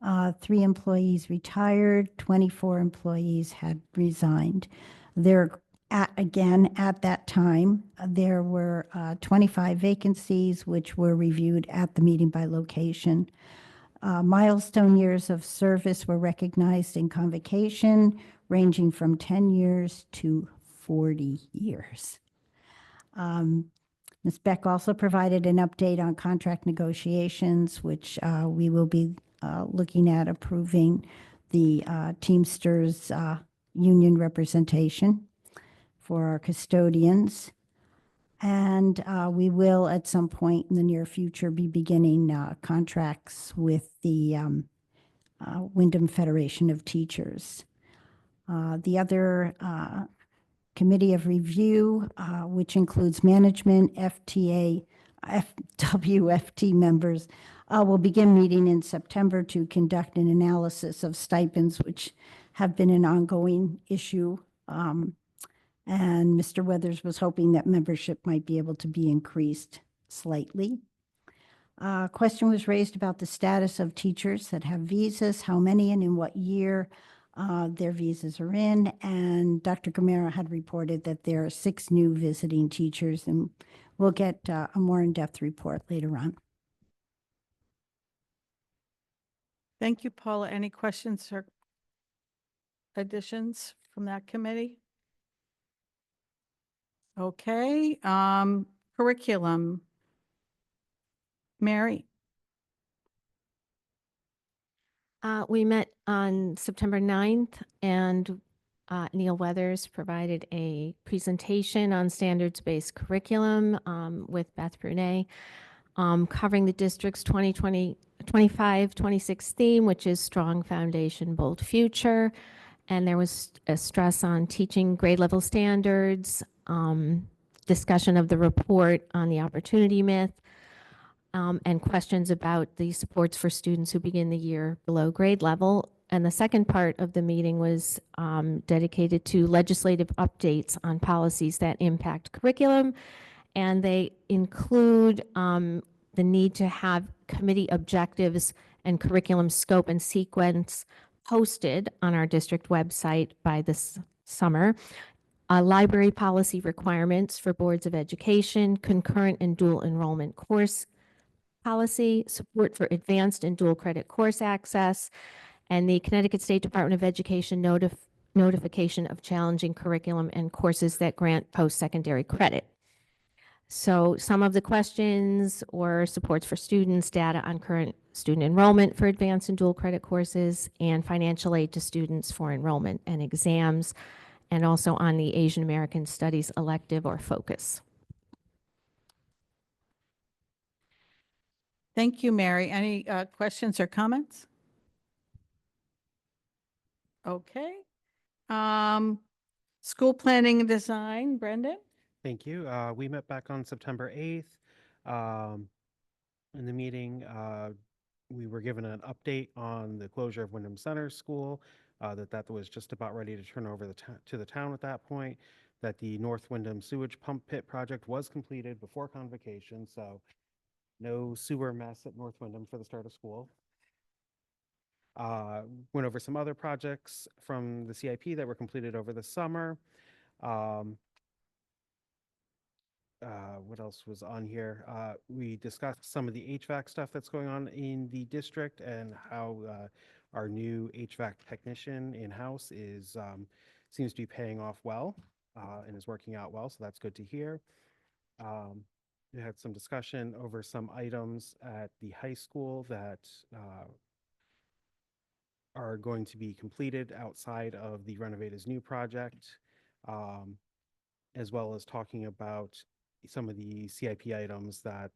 3 employees retired, 24 employees had resigned. There, at that time, there were 25 vacancies, which were reviewed at the meeting by location. Milestone years of service were recognized in convocation, ranging from 10 years to 40 years. Ms. Beck also provided an update on contract negotiations, which we will be looking at approving the Teamsters union representation for our custodians. And we will, at some point in the near future, be beginning contracts with the Windham Federation of Teachers. The other committee of review, which includes management, WFT members, will begin meeting in September to conduct an analysis of stipends, which have been an ongoing issue. And Mr. Weathers was hoping that membership might be able to be increased slightly. Question was raised about the status of teachers that have visas, how many and in what year their visas are in. And Dr. Gamera had reported that there are 6 new visiting teachers, and we'll get a more in-depth report later on. Thank you, Paula. Any questions or additions from that committee? Okay, curriculum. Mary? We met on September 9th, and Neil Weathers provided a presentation on standards-based curriculum with Beth Brunet, covering the district's 2025-26 theme, which is Strong Foundation, Bold Future. And there was a stress on teaching grade level standards, discussion of the report on the opportunity myth, and questions about the supports for students who begin the year below grade level. And the second part of the meeting was dedicated to legislative updates on policies that impact curriculum. And they include the need to have committee objectives and curriculum scope and sequence posted on our district website by this summer. Library policy requirements for boards of education, concurrent and dual enrollment course policy, support for advanced and dual credit course access, and the Connecticut State Department of Education notification of challenging curriculum and courses that grant post-secondary credit. So some of the questions or supports for students, data on current student enrollment for advanced and dual credit courses, and financial aid to students for enrollment and exams, and also on the Asian American Studies elective or focus. Thank you, Mary. Any questions or comments? Okay. School planning and design, Brendan? Thank you. We met back on September 8th. In the meeting, we were given an update on the closure of Windham Center School, that was just about ready to turn over to the town at that point, that the North Windham sewage pump pit project was completed before convocation, so no sewer mess at North Windham for the start of school. Went over some other projects from the CIP that were completed over the summer. What else was on here? We discussed some of the HVAC stuff that's going on in the district and how our new HVAC technician in-house is seems to be paying off well and is working out well, so that's good to hear. We had some discussion over some items at the high school that are going to be completed outside of the Renovate is New project, as well as talking about some of the CIP items that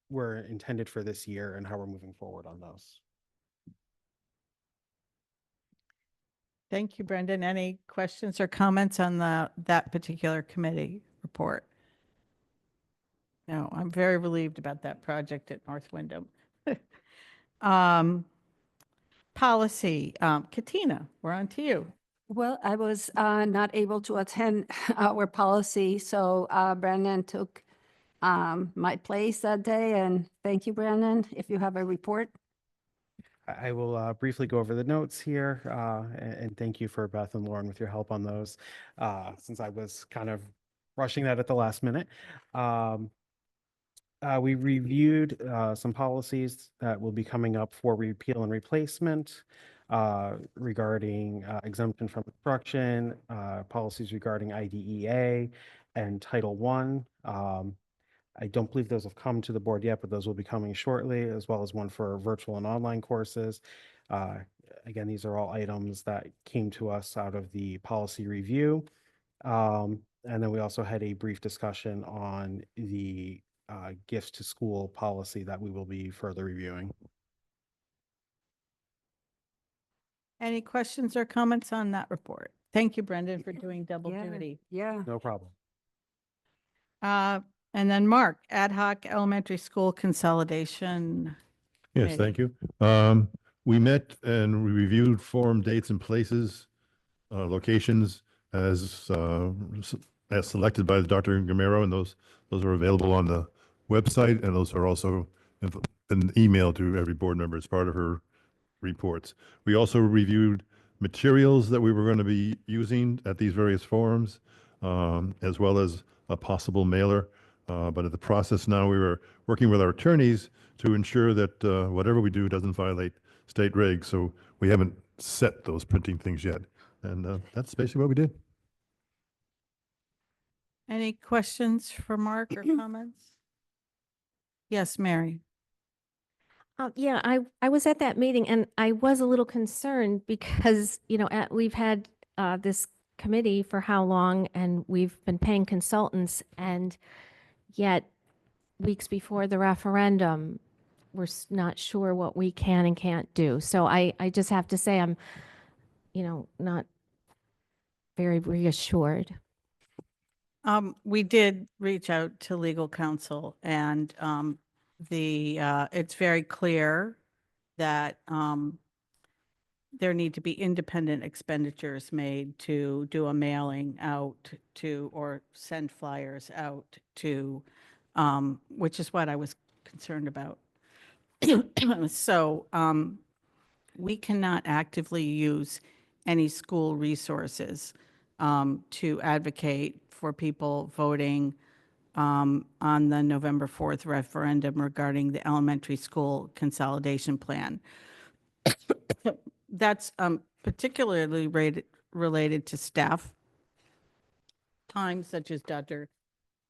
were intended for this year and how we're moving forward on those. Thank you, Brendan. Any questions or comments on that particular committee report? No, I'm very relieved about that project at North Windham. Policy, Katina, we're on to you. Well, I was not able to attend our policy, so Brandon took my place that day, and thank you, Brandon. If you have a report. I will briefly go over the notes here, and thank you for Beth and Lauren with your help on those, since I was kind of rushing that at the last minute. We reviewed some policies that will be coming up for repeal and replacement, regarding exemption from instruction, policies regarding IDEA and Title I. I don't believe those have come to the board yet, but those will be coming shortly, as well as one for virtual and online courses. Uh, Again, these are all items that came to us out of the policy review. And then we also had a brief discussion on the gifts to school policy that we will be further reviewing. Any questions or comments on that report? Thank you, Brendan, for doing double Yeah, duty. Yeah. No problem. And then Mark, ad hoc elementary school consolidation. Yes, thank you. We met and we reviewed forum dates and places, locations as selected by Dr. Gamero, and those are available on the website, and those are also an email to every board member as part of her reports. We also reviewed materials that we were going to be using at these various forums, as well as a possible mailer. But in the process now, we were working with our attorneys to ensure that whatever we do doesn't violate state regs. So we haven't set those printing things yet. And that's basically what we did. Any questions for Mark or comments? Yes, Mary. Yeah, I was at that meeting and I was a little concerned because, we've had this committee for how long and we've been paying consultants, and yet weeks before the referendum, we're not sure what we can and can't do. So I just have to say I'm, not very reassured. We did reach out to legal counsel, and it's very clear that there need to be independent expenditures made to do a mailing out to, or send flyers out to, which is what I was concerned about. So we cannot actively use any school resources to advocate for people voting on the November 4th referendum regarding the elementary school consolidation plan. That's particularly related to staff time, such as Dr.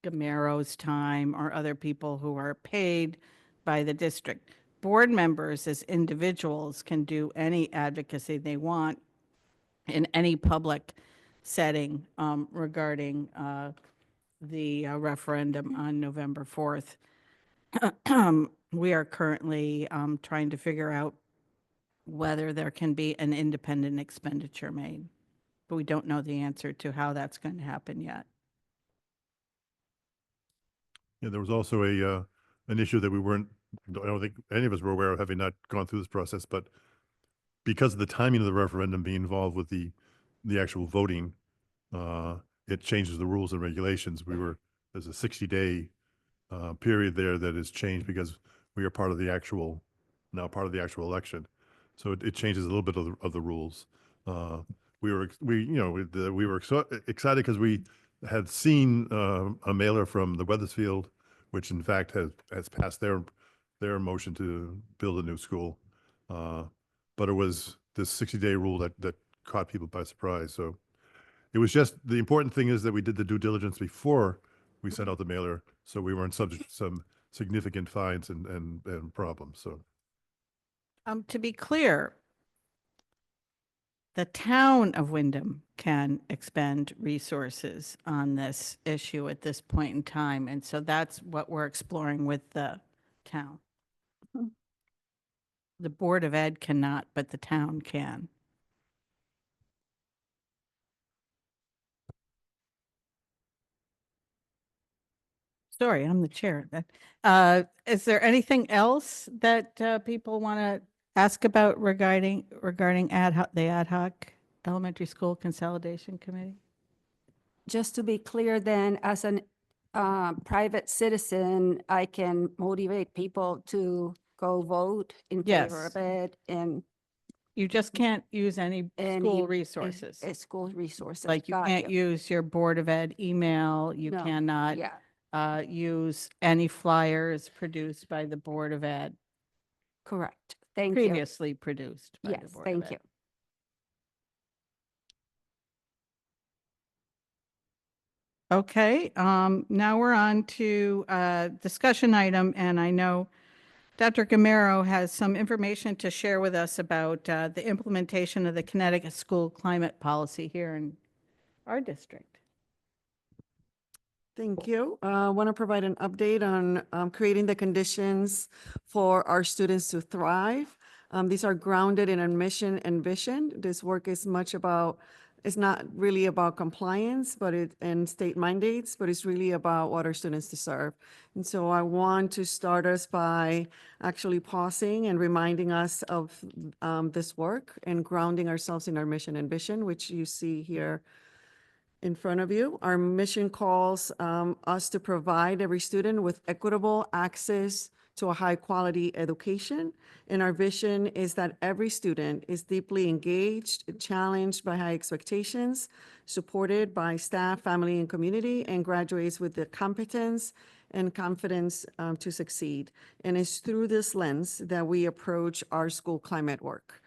Gamero's time or other people who are paid by the district. Board members as individuals can do any advocacy they want in any public setting regarding the referendum on November 4th. We are currently trying to figure out whether there can be an independent expenditure made, but we don't know the answer to how that's going to happen yet. Yeah, there was also an issue that I don't think any of us were aware of, having not gone through this process, but because of the timing of the referendum being involved with the actual voting, it changes the rules and regulations. There's a 60-day period there that is changed because we are part of the actual election. So it changes a little bit of the rules. We were excited because we had seen a mailer from the Weathersfield, which in fact has passed their motion to build a new school. But it was this 60-day rule that caught people by surprise. So it was just, the important thing is that we did the due diligence before we sent out the mailer, so we weren't subject to some significant fines and problems. So To be clear, the town of Windham can expend resources on this issue at this point in time, and so that's what we're exploring with the town. The Board of Ed cannot, but the town can. Sorry, I'm the chair. Is there anything else that people want to ask about regarding the ad hoc elementary school consolidation committee? Just to be clear then, as an private citizen, I can motivate people to go vote in favor of it and You just can't use any school resources. school resources. Like you Got can't use your Board of Ed email, you No, cannot yeah, use any flyers produced by the Board of Ed, correct. Thank you. previously produced by the Yes, Board of thank Ed. you. Okay, now we're on to discussion item, and I know Dr. Gamero has some information to share with us about the implementation of the Connecticut School Climate Policy here in our district. Thank you. I want to provide an update on creating the conditions for our students to thrive. These are grounded in our mission and vision. This work is much about, it's not really about compliance, and state mandates, but it's really about what our students deserve. And so I want to start us by actually pausing and reminding us of this work and grounding ourselves in our mission and vision, which you see here in front of you. Our mission calls us to provide every student with equitable access to a high-quality education. And our vision is that every student is deeply engaged, challenged by high expectations, supported by staff, family, and community, and graduates with the competence and confidence to succeed. And it's through this lens that we approach our school climate work.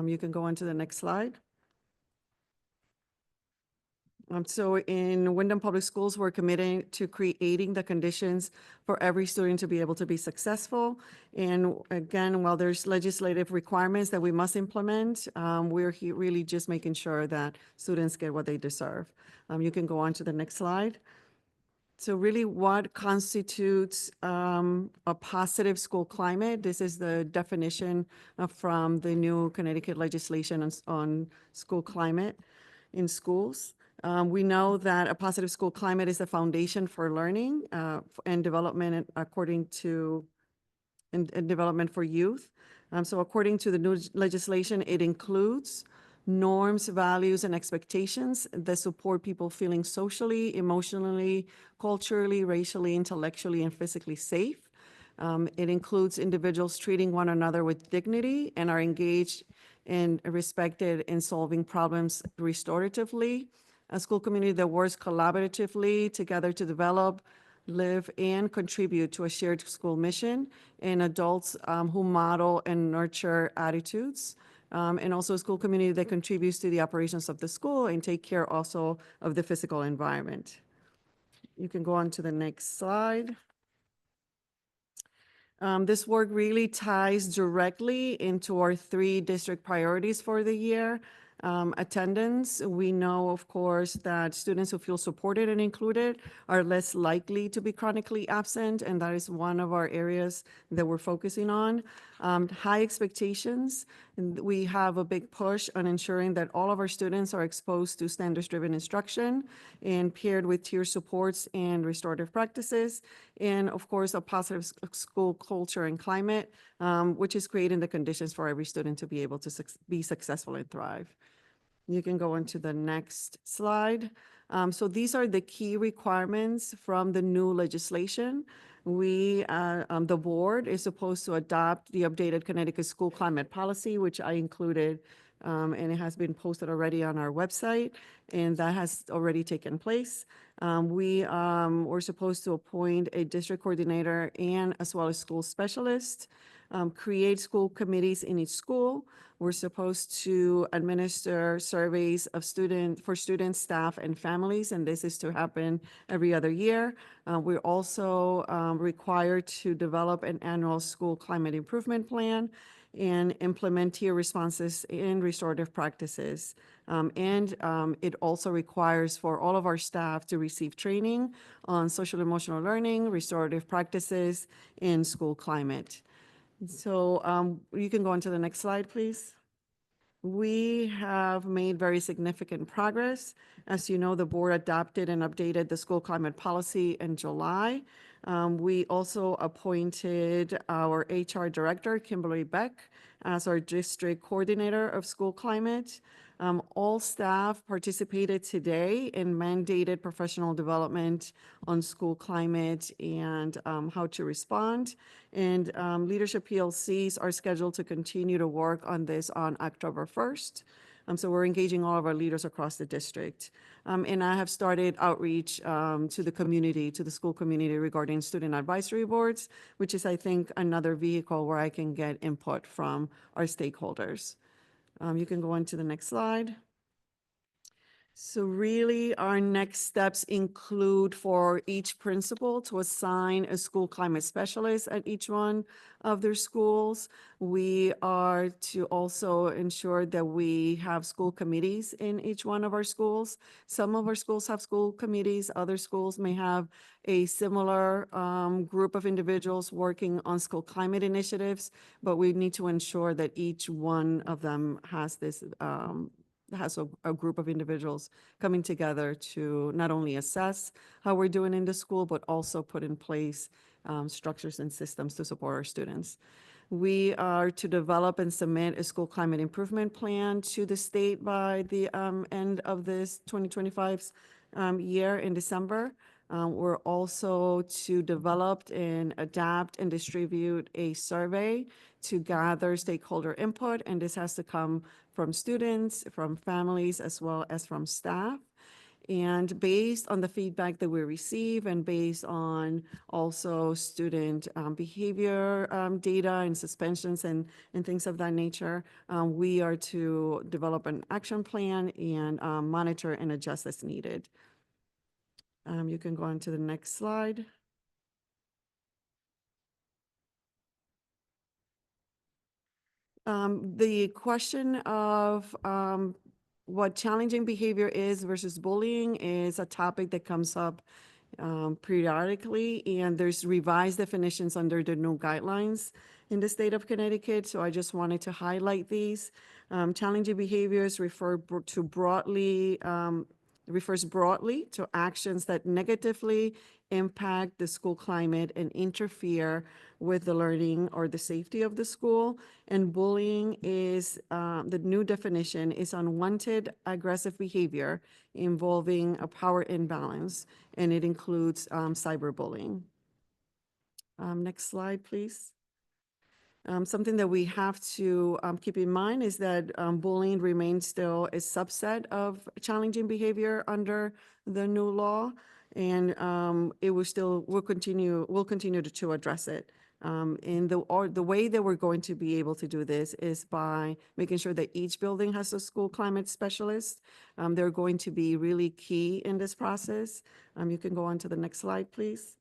You can go on to the next slide. So in Windham Public Schools, we're committed to creating the conditions for every student to be able to be successful. And again, while there's legislative requirements that we must implement, we're really just making sure that students get what they deserve. You can go on to the next slide. So really what constitutes a positive school climate? This is the definition from the new Connecticut legislation on school climate in schools. We know that a positive school climate is the foundation for learning and development and development for youth. So according to the new legislation, it includes norms, values, and expectations that support people feeling socially, emotionally, culturally, racially, intellectually, and physically safe. It includes individuals treating one another with dignity and are engaged and respected in solving problems restoratively. A school community that works collaboratively together to develop, live, and contribute to a shared school mission, and adults who model and nurture attitudes. And also a school community that contributes to the operations of the school and take care also of the physical environment. You can go on to the next slide. This work really ties directly into our 3 district priorities for the year. Attendance, we know, of course, that students who feel supported and included are less likely to be chronically absent, and that is one of our areas that we're focusing on. High expectations, and we have a big push on ensuring that all of our students are exposed to standards-driven instruction and paired with tier supports and restorative practices, and of course, a positive school culture and climate, which is creating the conditions for every student to be able to be successful and thrive. You can go on to the next slide. So these are the key requirements from the new legislation. The board is supposed to adopt the updated Connecticut School Climate Policy, which I included, and it has been posted already on our website, and that has already taken place. We were supposed to appoint a district coordinator and as well as school specialists, create school committees in each school. We're supposed to administer surveys of for students, staff, and families, and this is to happen every other year. We're also required to develop an annual school climate improvement plan and implement tier responses and restorative practices. It also requires for all of our staff to receive training on social emotional learning, restorative practices, and school climate. So you can go on to the next slide, please. We have made very significant progress. As you know, the board adopted and updated the school climate policy in July. We also appointed our HR director, Kimberly Beck, as our district coordinator of school climate. All staff participated today in mandated professional development on school climate and how to respond. And Leadership PLCs are scheduled to continue to work on this on October 1st. So we're engaging all of our leaders across the district. And I have started outreach to the community, to the school community regarding student advisory boards, which is, I think, another vehicle where I can get input from our stakeholders. You can go on to the next slide. So really, our next steps include for each principal to assign a school climate specialist at each one of their schools. We are to also ensure that we have school committees in each one of our schools. Some of our schools have school committees, other schools may have a similar group of individuals working on school climate initiatives, but we need to ensure that each one of them has this has a group of individuals coming together to not only assess how we're doing in the school, but also put in place structures and systems to support our students. We are to develop and submit a school climate improvement plan to the state by the end of this 2025 year in December. We're also to develop and adapt and distribute a survey to gather stakeholder input, and this has to come from students, from families, as well as from staff. And based on the feedback that we receive and based on also student behavior data and suspensions and things of that nature, we are to develop an action plan and monitor and adjust as needed. You can go on to the next slide. The question of what challenging behavior is versus bullying is a topic that comes up periodically, and there's revised definitions under the new guidelines in the state of Connecticut. So I just wanted to highlight these. Challenging behaviors refers broadly to actions that negatively impact the school climate and interfere with the learning or the safety of the school. And bullying is, the new definition is unwanted aggressive behavior involving a power imbalance, and it includes cyberbullying. Next slide, please. Something that we have to keep in mind is that bullying remains still a subset of challenging behavior under the new law, and we'll continue to address it. And the way that we're going to be able to do this is by making sure that each building has a school climate specialist. They're going to be really key in this process. You can go on to the next slide, please.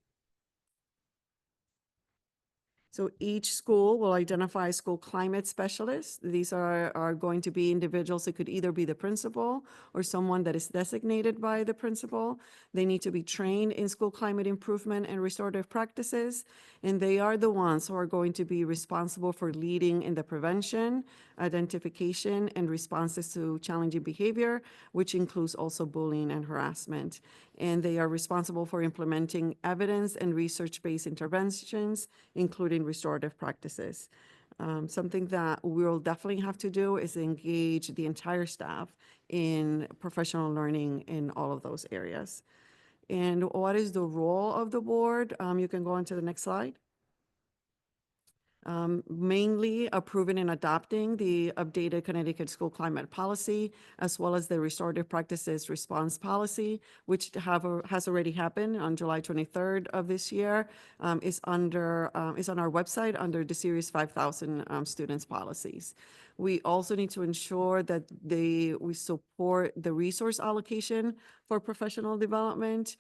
So each school will identify a school climate specialist. These are going to be individuals that could either be the principal or someone that is designated by the principal. They need to be trained in school climate improvement and restorative practices, and they are the ones who are going to be responsible for leading in the prevention, identification, and responses to challenging behavior, which includes also bullying and harassment. And they are responsible for implementing evidence and research-based interventions, including restorative practices. Something that we'll definitely have to do is engage the entire staff in professional learning in all of those areas. And what is the role of the board? You can go on to the next slide. Mainly approving and adopting the updated Connecticut School Climate Policy, as well as the Restorative Practices Response Policy, which has already happened on July 23rd of this year, is on our website under the Series 5000 Students Policies. We also need to ensure that we support the resource allocation for professional development.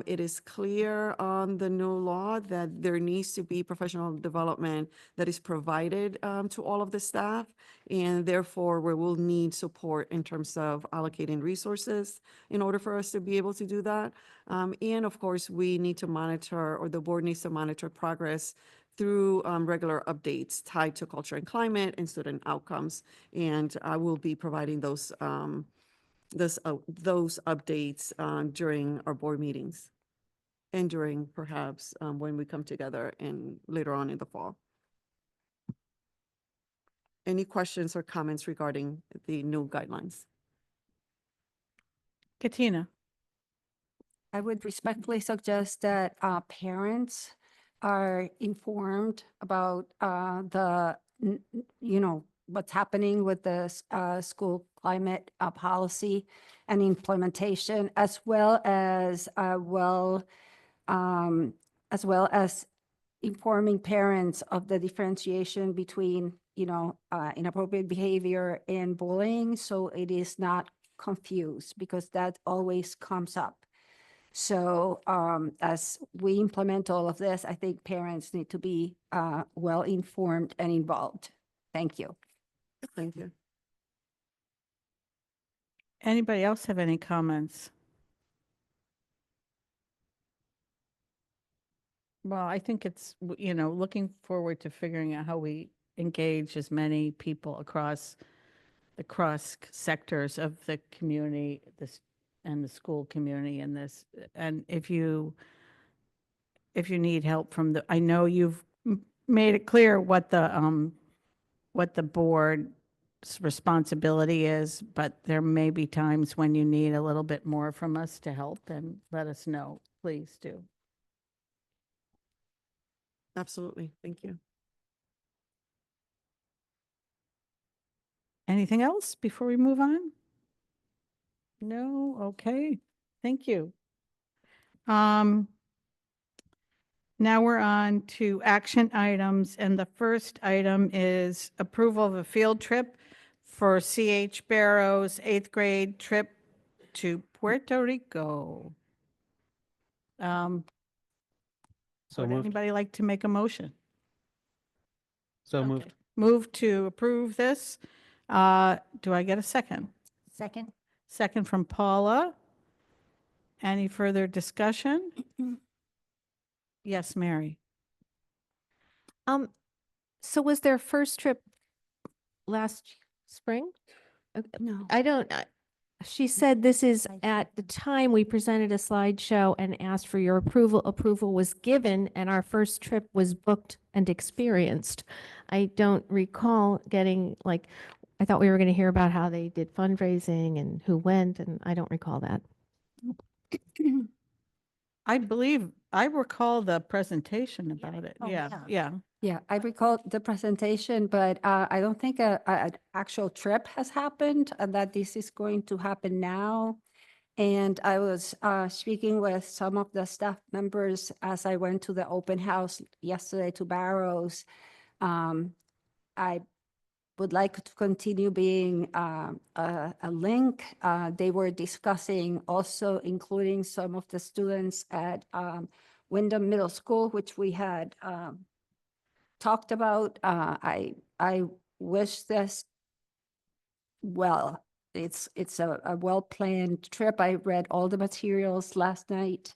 It is clear on the new law that there needs to be professional development that is provided to all of the staff, and therefore we will need support in terms of allocating resources in order for us to be able to do that. And of course, we need to monitor, or the board needs to monitor progress through regular updates tied to culture and climate and student outcomes. And I will be providing those updates during our board meetings and during perhaps when we come together later on in the fall. Any questions or comments regarding the new guidelines? Katina? I would respectfully suggest that parents are informed about what's happening with the school climate policy and implementation, as well as informing parents of the differentiation between, inappropriate behavior and bullying, so it is not confused, because that always comes up. So as we implement all of this, I think parents need to be well informed and involved. Thank you. Thank you. Anybody else have any comments? Well, I think it's, looking forward to figuring out how we engage as many people across the cross sectors of the community, and the school community in this. And if you need help from I know you've made it clear what the board's responsibility is, but there may be times when you need a little bit more from us to help, and let us know. Please do. Absolutely. Thank you. Anything else before we move on? No? Okay. Thank you. Now we're on to action items, and the first item is approval of a field trip for C.H. Barrow's 8th grade trip to Puerto Rico. So Would moved. anybody like to make a motion? So Okay. moved. Move to approve this. Do I get a second? Second? Second from Paula. Any further discussion? Yes, Mary. So was their first trip last spring? No. She said this is at the time we presented a slideshow and asked for your approval. Approval was given and our first trip was booked and experienced. I don't recall getting I thought we were going to hear about how they did fundraising and who went, and I don't recall that. I recall the presentation about it. Oh, Yeah, yeah. yeah. Yeah, I recall the presentation, but I don't think an actual trip has happened, and that this is going to happen now. And I was speaking with some of the staff members as I went to the open house yesterday to Barrows. I would like to continue being a link. They were discussing also including some of the students at Windham Middle School, which we had talked about. I wish this well. It's a well-planned trip. I read all the materials last night,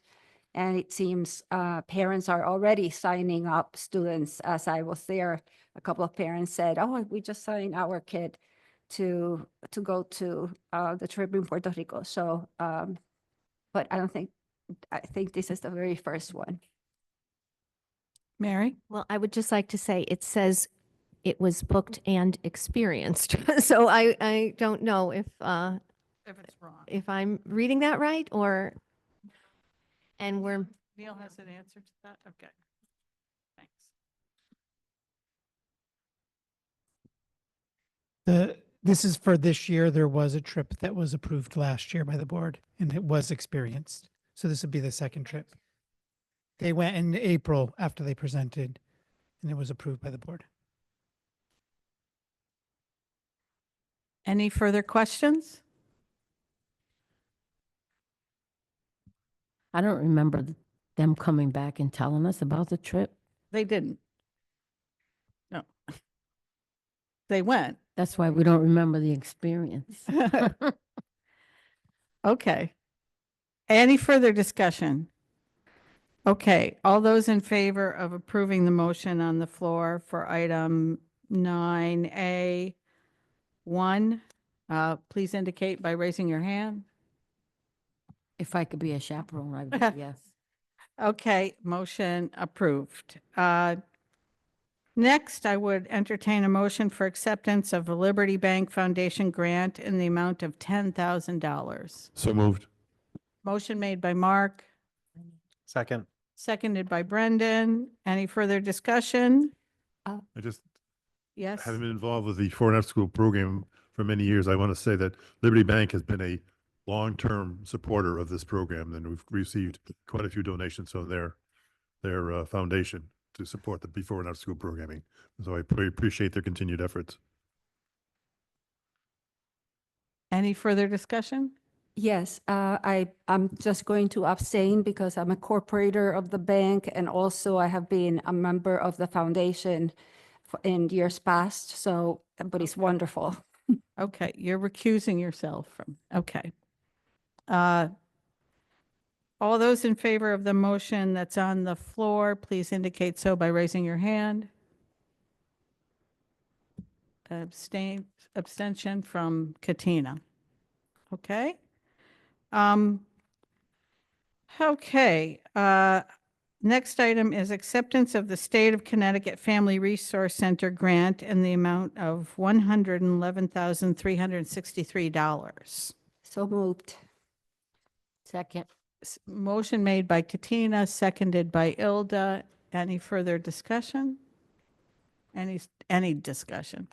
and it seems parents are already signing up students. As I was there, a couple of parents said, "Oh, we just signed our kid to go to the trip in Puerto Rico." So, but I think this is the very first one. Mary? Well, I would just like to say it says it was booked and experienced. So I don't know if If it's wrong. if I'm reading that right or, and we're, Neil has an answer to that? Okay. Thanks. This is for this year. There was a trip that was approved last year by the board and it was experienced. So this would be the second trip. They went in April after they presented and it was approved by the board. Any further questions? I don't remember them coming back and telling us about the trip. They didn't. No. They went. That's why we don't remember the experience. Okay. Any further discussion? Okay, all those in favor of approving the motion on the floor for item 9A1, please indicate by raising your hand. If I could be a chaperone, I would, yes. Okay, motion approved. Next, I would entertain a motion for acceptance of a Liberty Bank Foundation grant in the amount of $10,000. So moved. Motion made by Mark, Second. seconded by Brendan. Any further discussion? I just, Yes? having been involved with the foreign after school program for many years, I want to say that Liberty Bank has been a long-term supporter of this program, and we've received quite a few donations from their foundation to support the before and after school programming. So I appreciate their continued efforts. Any further discussion? Yes, I'm just going to abstain because I'm a corporator of the bank and also I have been a member of the foundation in years past, so, but it's wonderful. Okay, you're recusing yourself from, okay. All those in favor of the motion that's on the floor, please indicate so by raising your hand. Abstention from Katina. Okay. Okay, next item is acceptance of the State of Connecticut Family Resource Center grant in the amount of $111,363. So moved. Second. Motion made by Katina, seconded by Ilda. Any further discussion? Any discussion?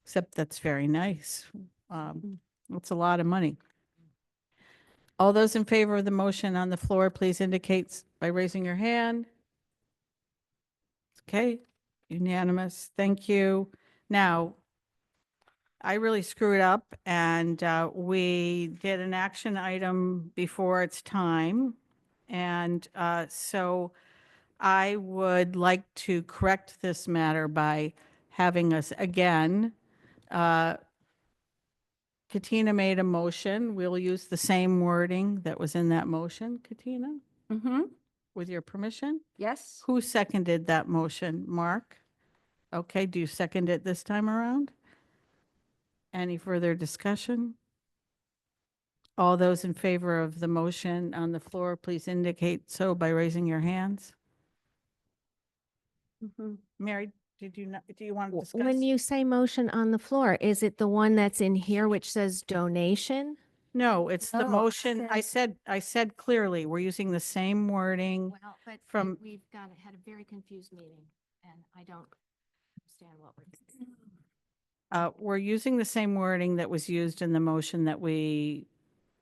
Except that's very nice. That's a lot of money. All those in favor of the motion on the floor, please indicate by raising your hand. Okay, unanimous. Thank you. Now, I really screwed up and we did an action item before its time. And so I would like to correct this matter by having us again. Katina made a motion. We'll use the same wording that was in that motion, Katina, Mm-hmm. with your permission. Yes. Who seconded that motion? Mark? Okay, do you second it this time around? Any further discussion? All those in favor of the motion on the floor, please indicate so by raising your hands. Mm-hmm. Mary, do you want to discuss? When you say motion on the floor, is it the one that's in here which says donation? No, it's the No, motion. I said clearly, we're using the same wording. Well, but From- we've had a very confused meeting and I don't understand what we're. We're using the same wording that was used in the motion that we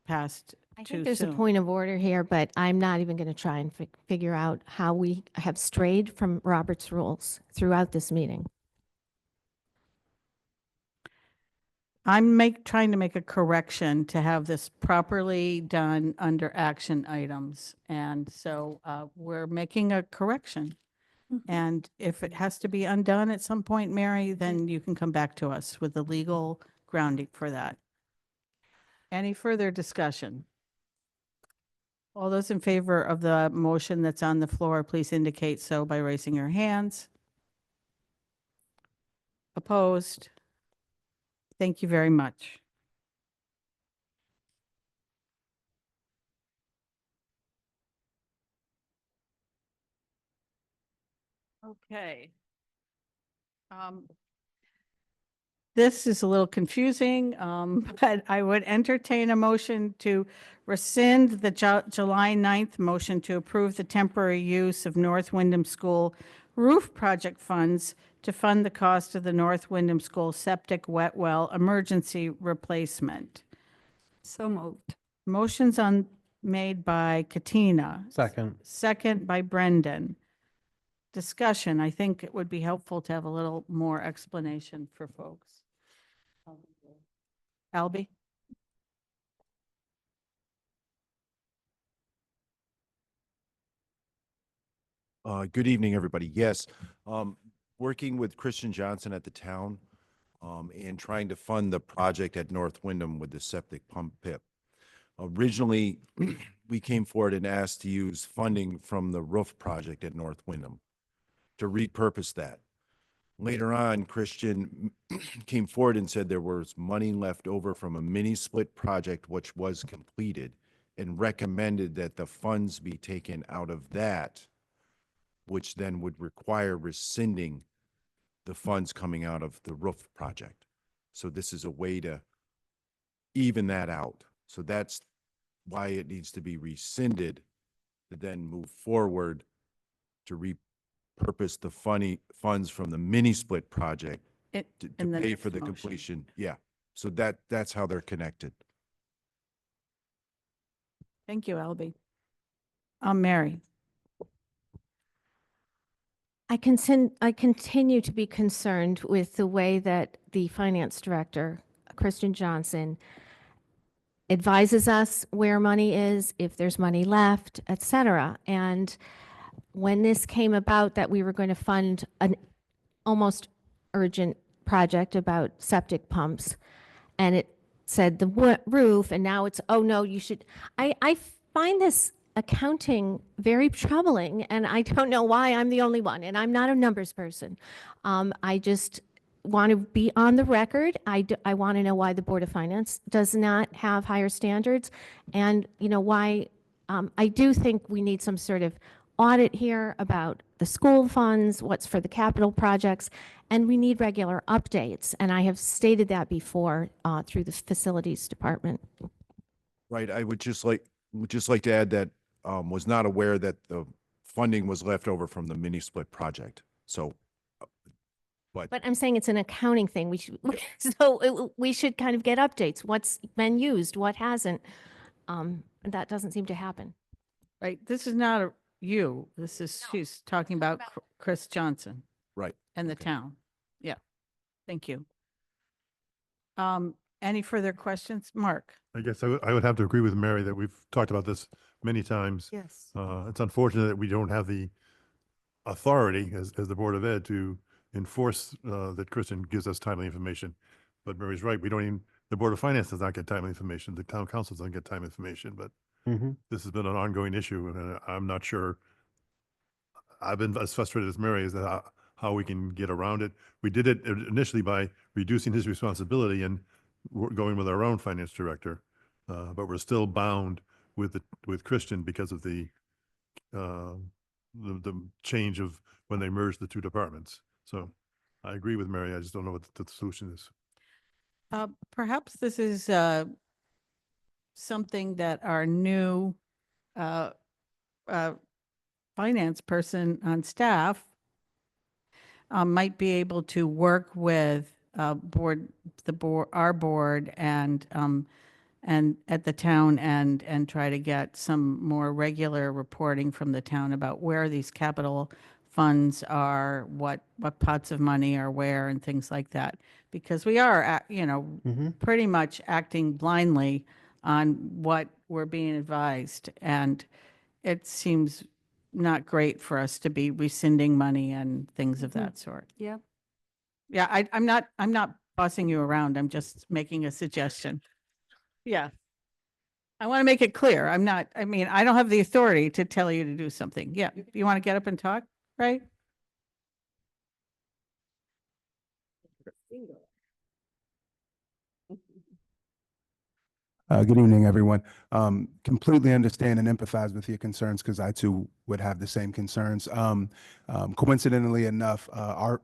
passed I too think there's soon. a point of order here, but I'm not even going to try and figure out how we have strayed from Robert's rules throughout this meeting. I'm trying to make a correction to have this properly done under action items. And so we're making a correction. And if it has to be undone at some point, Mary, then you can come back to us with the legal grounding for that. Any further discussion? All those in favor of the motion that's on the floor, please indicate so by raising your hands. Opposed? Thank you very much. Okay. This is a little confusing, but I would entertain a motion to rescind the July 9th motion to approve the temporary use of North Windham School roof project funds to fund the cost of the North Windham School septic wet well emergency replacement. So moved. Motion's made by Katina. Second. Second by Brendan. Discussion. I think it would be helpful to have a little more explanation for folks. Albie? Good evening, everybody. Yes, working with Christian Johnson at the town and trying to fund the project at North Windham with the septic pump pit. Originally, we came forward and asked to use funding from the roof project at North Windham to repurpose that. Later on, Christian came forward and said there was money left over from a mini split project which was completed and recommended that the funds be taken out of that, which then would require rescinding the funds coming out of the roof project. So this is a way to even that out. So that's why it needs to be rescinded to then move forward to repurpose the funds from the mini split project to in the pay for next the motion. completion. Yeah. So that's how they're connected. Thank you, Albie. Mary. I continue to be concerned with the way that the finance director, Kristen Johnson, advises us where money is, if there's money left, et cetera. And when this came about that we were going to fund an almost urgent project about septic pumps, and it said the roof, and now it's, oh no, you should, I find this accounting very troubling, and I don't know why I'm the only one, and I'm not a numbers person. I just want to be on the record. I want to know why the Board of Finance does not have higher standards, and why I do think we need some sort of audit here about the school funds, what's for the capital projects, and we need regular updates. And I have stated that before through the facilities department. Right. I would just like to add that was not aware that the funding was left over from the mini split project. So, But I'm saying it's an accounting thing. We should kind of get updates. What's been used, what hasn't. That doesn't seem to happen. Right. This is not you. She's talking about Chris Johnson. Right. And the town. Yeah. Thank you. Any further questions? Mark? I guess I would have to agree with Mary that we've talked about this many times. Yes. It's unfortunate that we don't have the authority as the Board of Ed to enforce that Kristen gives us timely information. But Mary's right. The Board of Finance does not get timely information. The town council doesn't get timely information, but this has been an ongoing issue, and I'm not sure. I've been as frustrated as Mary as how we can get around it. We did it initially by reducing his responsibility and going with our own finance director, but we're still bound with Christian because of the change of when they merged the two departments. So I agree with Mary. I just don't know what the solution is. Perhaps this is something that our new finance person on staff might be able to work with our board and at the town and try to get some more regular reporting from the town about where these capital funds are, what pots of money are where, and things like that. Because we are, pretty much acting blindly on what we're being advised, and it seems not great for us to be rescinding money and things of that sort. Yeah. Yeah, I'm not bossing you around. I'm just making a suggestion. Yeah. I want to make it clear. I don't have the authority to tell you to do something. Yeah. You want to get up and talk, right? Good evening, everyone. Completely understand and empathize with your concerns because I too would have the same concerns. Coincidentally enough,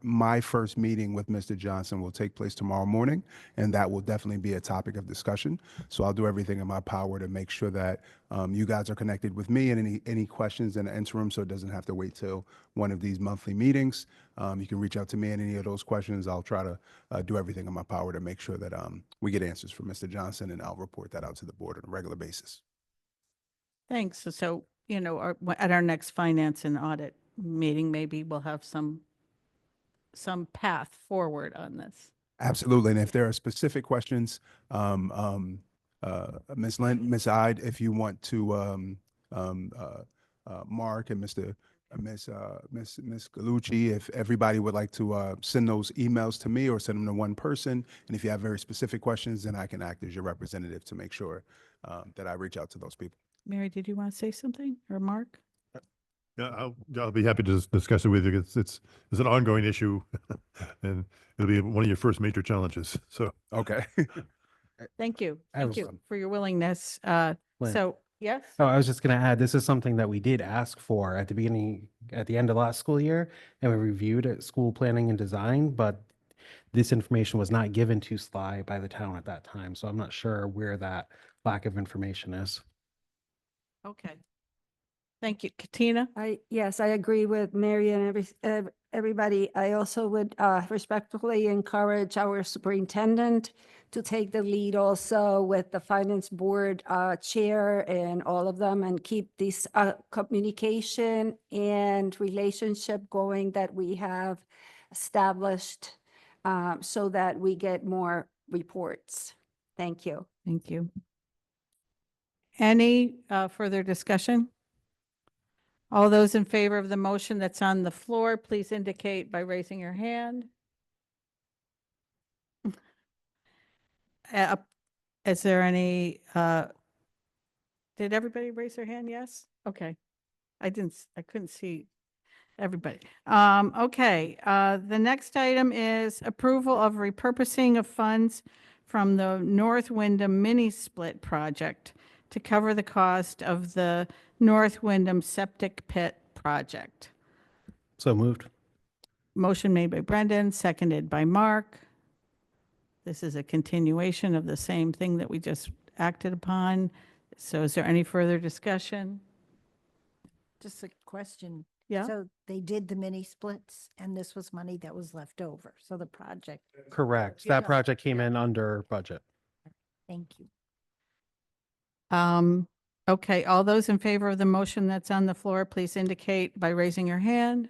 my first meeting with Mr. Johnson will take place tomorrow morning, and that will definitely be a topic of discussion. So I'll do everything in my power to make sure that you guys are connected with me and any questions in the interim, so it doesn't have to wait till one of these monthly meetings. You can reach out to me on any of those questions. I'll try to do everything in my power to make sure that we get answers from Mr. Johnson, and I'll report that out to the board on a regular basis. Thanks. So, at our next finance and audit meeting, maybe we'll have some path forward on this. Absolutely. And if there are specific questions, Ms. Lynn, Ms. Ide, if you want to, Mark and Miss Galucci, if everybody would like to send those emails to me or send them to one person, and if you have very specific questions, then I can act as your representative to make sure that I reach out to those people. Mary, did you want to say something, or Mark? Yeah, I'll be happy to discuss it with you. It's an ongoing issue, and it'll be one of your first major challenges. So okay. Thank you. Thank you Excellent. for your willingness. Lynn. So, yes? Oh, I was just going to add, this is something that we did ask for at the end of last school year, and we reviewed at school planning and design, but this information was not given to SLI by the town at that time. So I'm not sure where that lack of information is. Okay. Thank you. Katina? Yes, I agree with Mary and everybody. I also would respectfully encourage our superintendent to take the lead also with the finance board chair and all of them, and keep this communication and relationship going that we have established, so that we get more reports. Thank you. Thank you. Any further discussion? All those in favor of the motion that's on the floor, please indicate by raising your hand. Is there any, did everybody raise their hand? Yes? Okay. I couldn't see everybody. Okay, the next item is approval of repurposing of funds from the North Windham mini split project to cover the cost of the North Windham septic pit project. So moved. Motion made by Brendan, seconded by Mark. This is a continuation of the same thing that we just acted upon. So is there any further discussion? Just a question. Yeah. So they did the mini splits and this was money that was left over. So the project, Correct. Yeah. That project came in under budget. thank you. Okay, all those in favor of the motion that's on the floor, please indicate by raising your hand.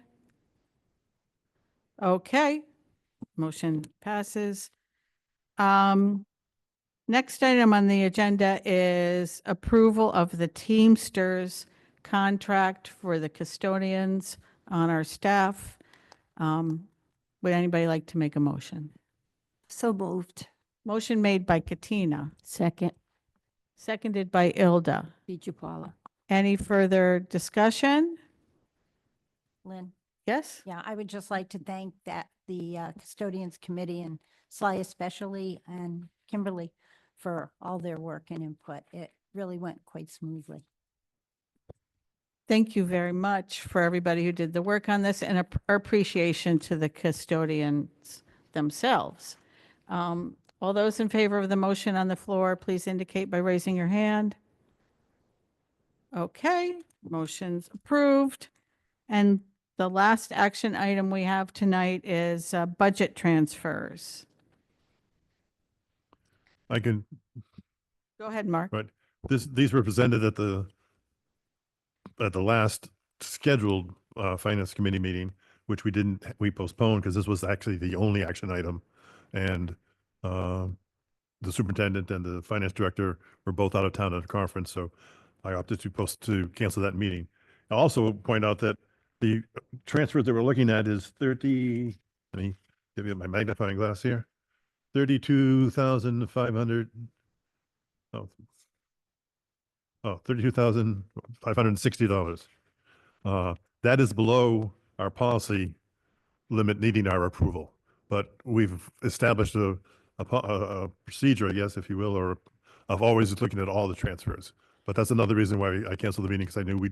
Okay, motion passes. Next item on the agenda is approval of the Teamsters contract for the custodians on our staff. Would anybody like to make a motion? So moved. Motion made by Katina, Second, seconded by Ilda. Beecher Paula. Any further discussion? Lynn? Yes? Yeah, I would just like to thank the custodians committee and Sly especially and Kimberly for all their work and input. It really went quite smoothly. Thank you very much for everybody who did the work on this, and our appreciation to the custodians themselves. All those in favor of the motion on the floor, please indicate by raising your hand. Okay, motion's approved. And the last action item we have tonight is budget transfers. I can, Go ahead, Mark. right, these were presented at the last scheduled finance committee meeting, which we postponed because this was actually the only action item. And the superintendent and the finance director were both out of town at a conference, so I opted to cancel that meeting. I'll also point out that the transfers that we're looking at is let me give you my magnifying glass here, 32,500, $32,560. That is below our policy limit needing our approval, but we've established a procedure, I guess, if you will, or of always looking at all the transfers. But that's another reason why I canceled the meeting, because I knew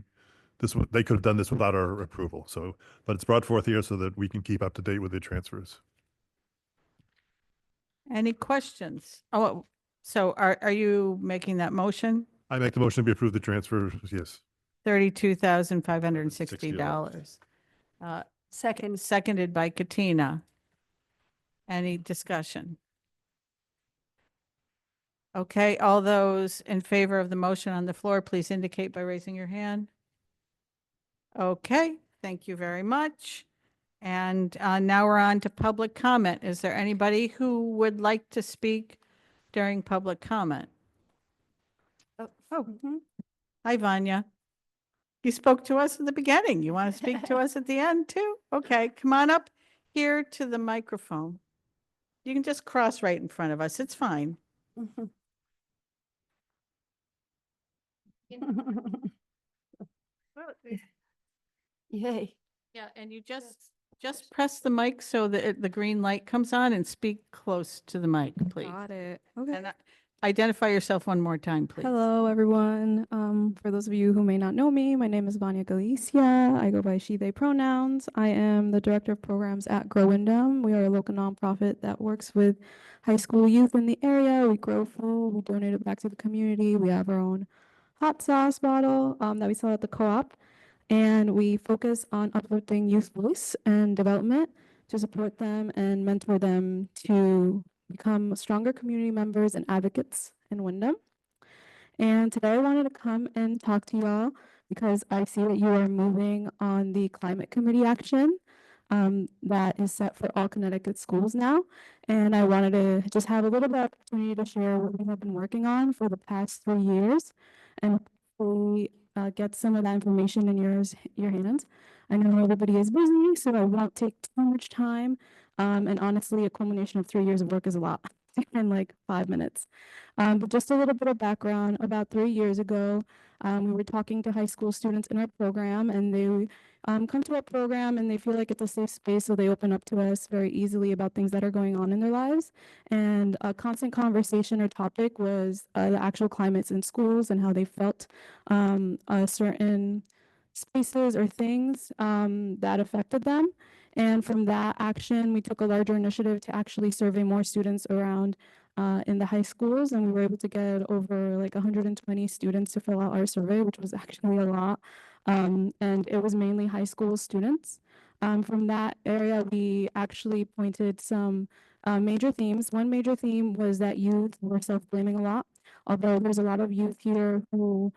they could have done this without our approval. So, but it's brought forth here so that we can keep up to date with the transfers. Any questions? Oh, so are you making that motion? I make the motion to be approved the transfers, yes. $32,560. Second. Seconded by Katina. Any discussion? Okay, all those in favor of the motion on the floor, please indicate by raising your hand. Okay, thank you very much. And now we're on to public comment. Is there anybody who would like to speak during public comment? Hi, Vanya. You spoke to us at the beginning. You want to speak to us at the end too? Okay, come on up here to the microphone. You can just cross right in front of us. It's fine. Yay. Yeah, and you just press the mic so that the green light comes on, and speak close to the mic, please. Got it. Okay. And identify yourself one more time, please. Hello, everyone. For those of you who may not know me, my name is Vanya Galicia. I go by she, they pronouns. I am the director of programs at Grow Windham. We are a local nonprofit that works with high school youth in the area. We grow food, we donate it back to the community. We have our own hot sauce bottle that we sell at the co-op. And we focus on uplifting youth voice and development to support them and mentor them to become stronger community members and advocates in Windham. And today I wanted to come and talk to y'all because I see that you are moving on the climate committee action that is set for all Connecticut schools now. And I wanted to just have a little bit of opportunity to share what we have been working on for the past 3 years and hopefully get some of that information in your hands. I know everybody is busy, so I won't take too much time. And honestly, a culmination of 3 years of work is a lot in like 5 minutes. But just a little bit of background, about 3 years ago, we were talking to high school students in our program, and they come to our program and they feel like it's a safe space, so they open up to us very easily about things that are going on in their lives. And a constant conversation or topic was the actual climates in schools and how they felt certain spaces or things that affected them. And from that action, we took a larger initiative to actually survey more students around in the high schools, and we were able to get over like 120 students to fill out our survey, which was actually a lot. And it was mainly high school students. From that area, we actually pointed some major themes. One major theme was that youth were self-blaming a lot, although there's a lot of youth here who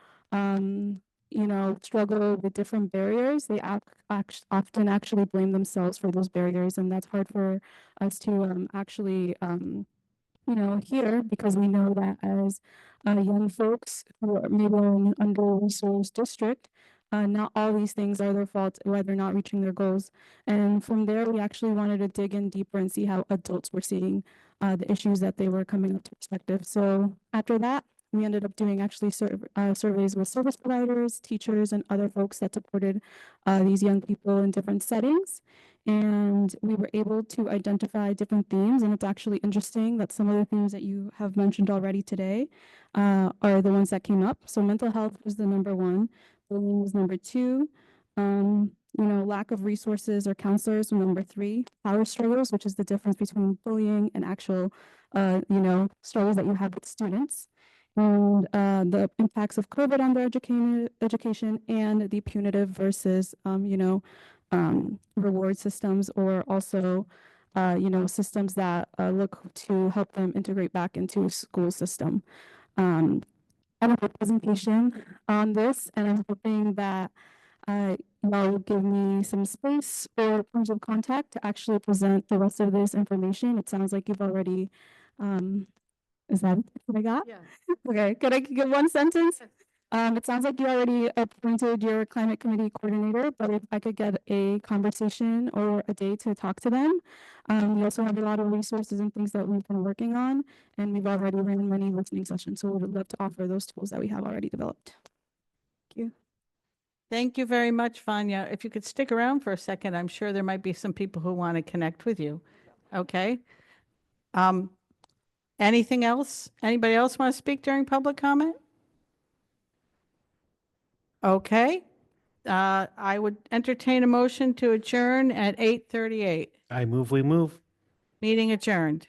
struggle with different barriers. They often actually blame themselves for those barriers, and that's hard for us to actually hear, because we know that as young folks who are maybe in an under-resourced district, not all these things are their fault, why they're not reaching their goals. And from there, we actually wanted to dig in deeper and see how adults were seeing the issues that they were coming up to perspective. So after that, we ended up doing actually surveys with service providers, teachers, and other folks that supported these young people in different settings. And we were able to identify different themes. And it's actually interesting that some of the themes that you have mentioned already today are the ones that came up. So mental health was the number one, bullying was number two, lack of resources or counselors was number three, power struggles, which is the difference between bullying and actual, struggles that you have with students, and the impacts of COVID on their education, and the punitive versus, reward systems, or also, systems that look to help them integrate back into a school system. I have a presentation on this, and I'm hoping that y'all will give me some space or points of contact to actually present the rest of this information. It sounds like you've already, is that what I got? Yeah. Okay, could I get one sentence? It sounds like you already appointed your climate committee coordinator, but if I could get a conversation or a day to talk to them. We also have a lot of resources and things that we've been working on, and we've already run many listening sessions, so we would love to offer those tools that we have already developed. Thank you. Thank you very much, Vanya. If you could stick around for a second, I'm sure there might be some people who want to connect with you. Okay. Anything else? Anybody else want to speak during public comment? Okay. I would entertain a motion to adjourn at 8:38. I move, we move. Meeting adjourned.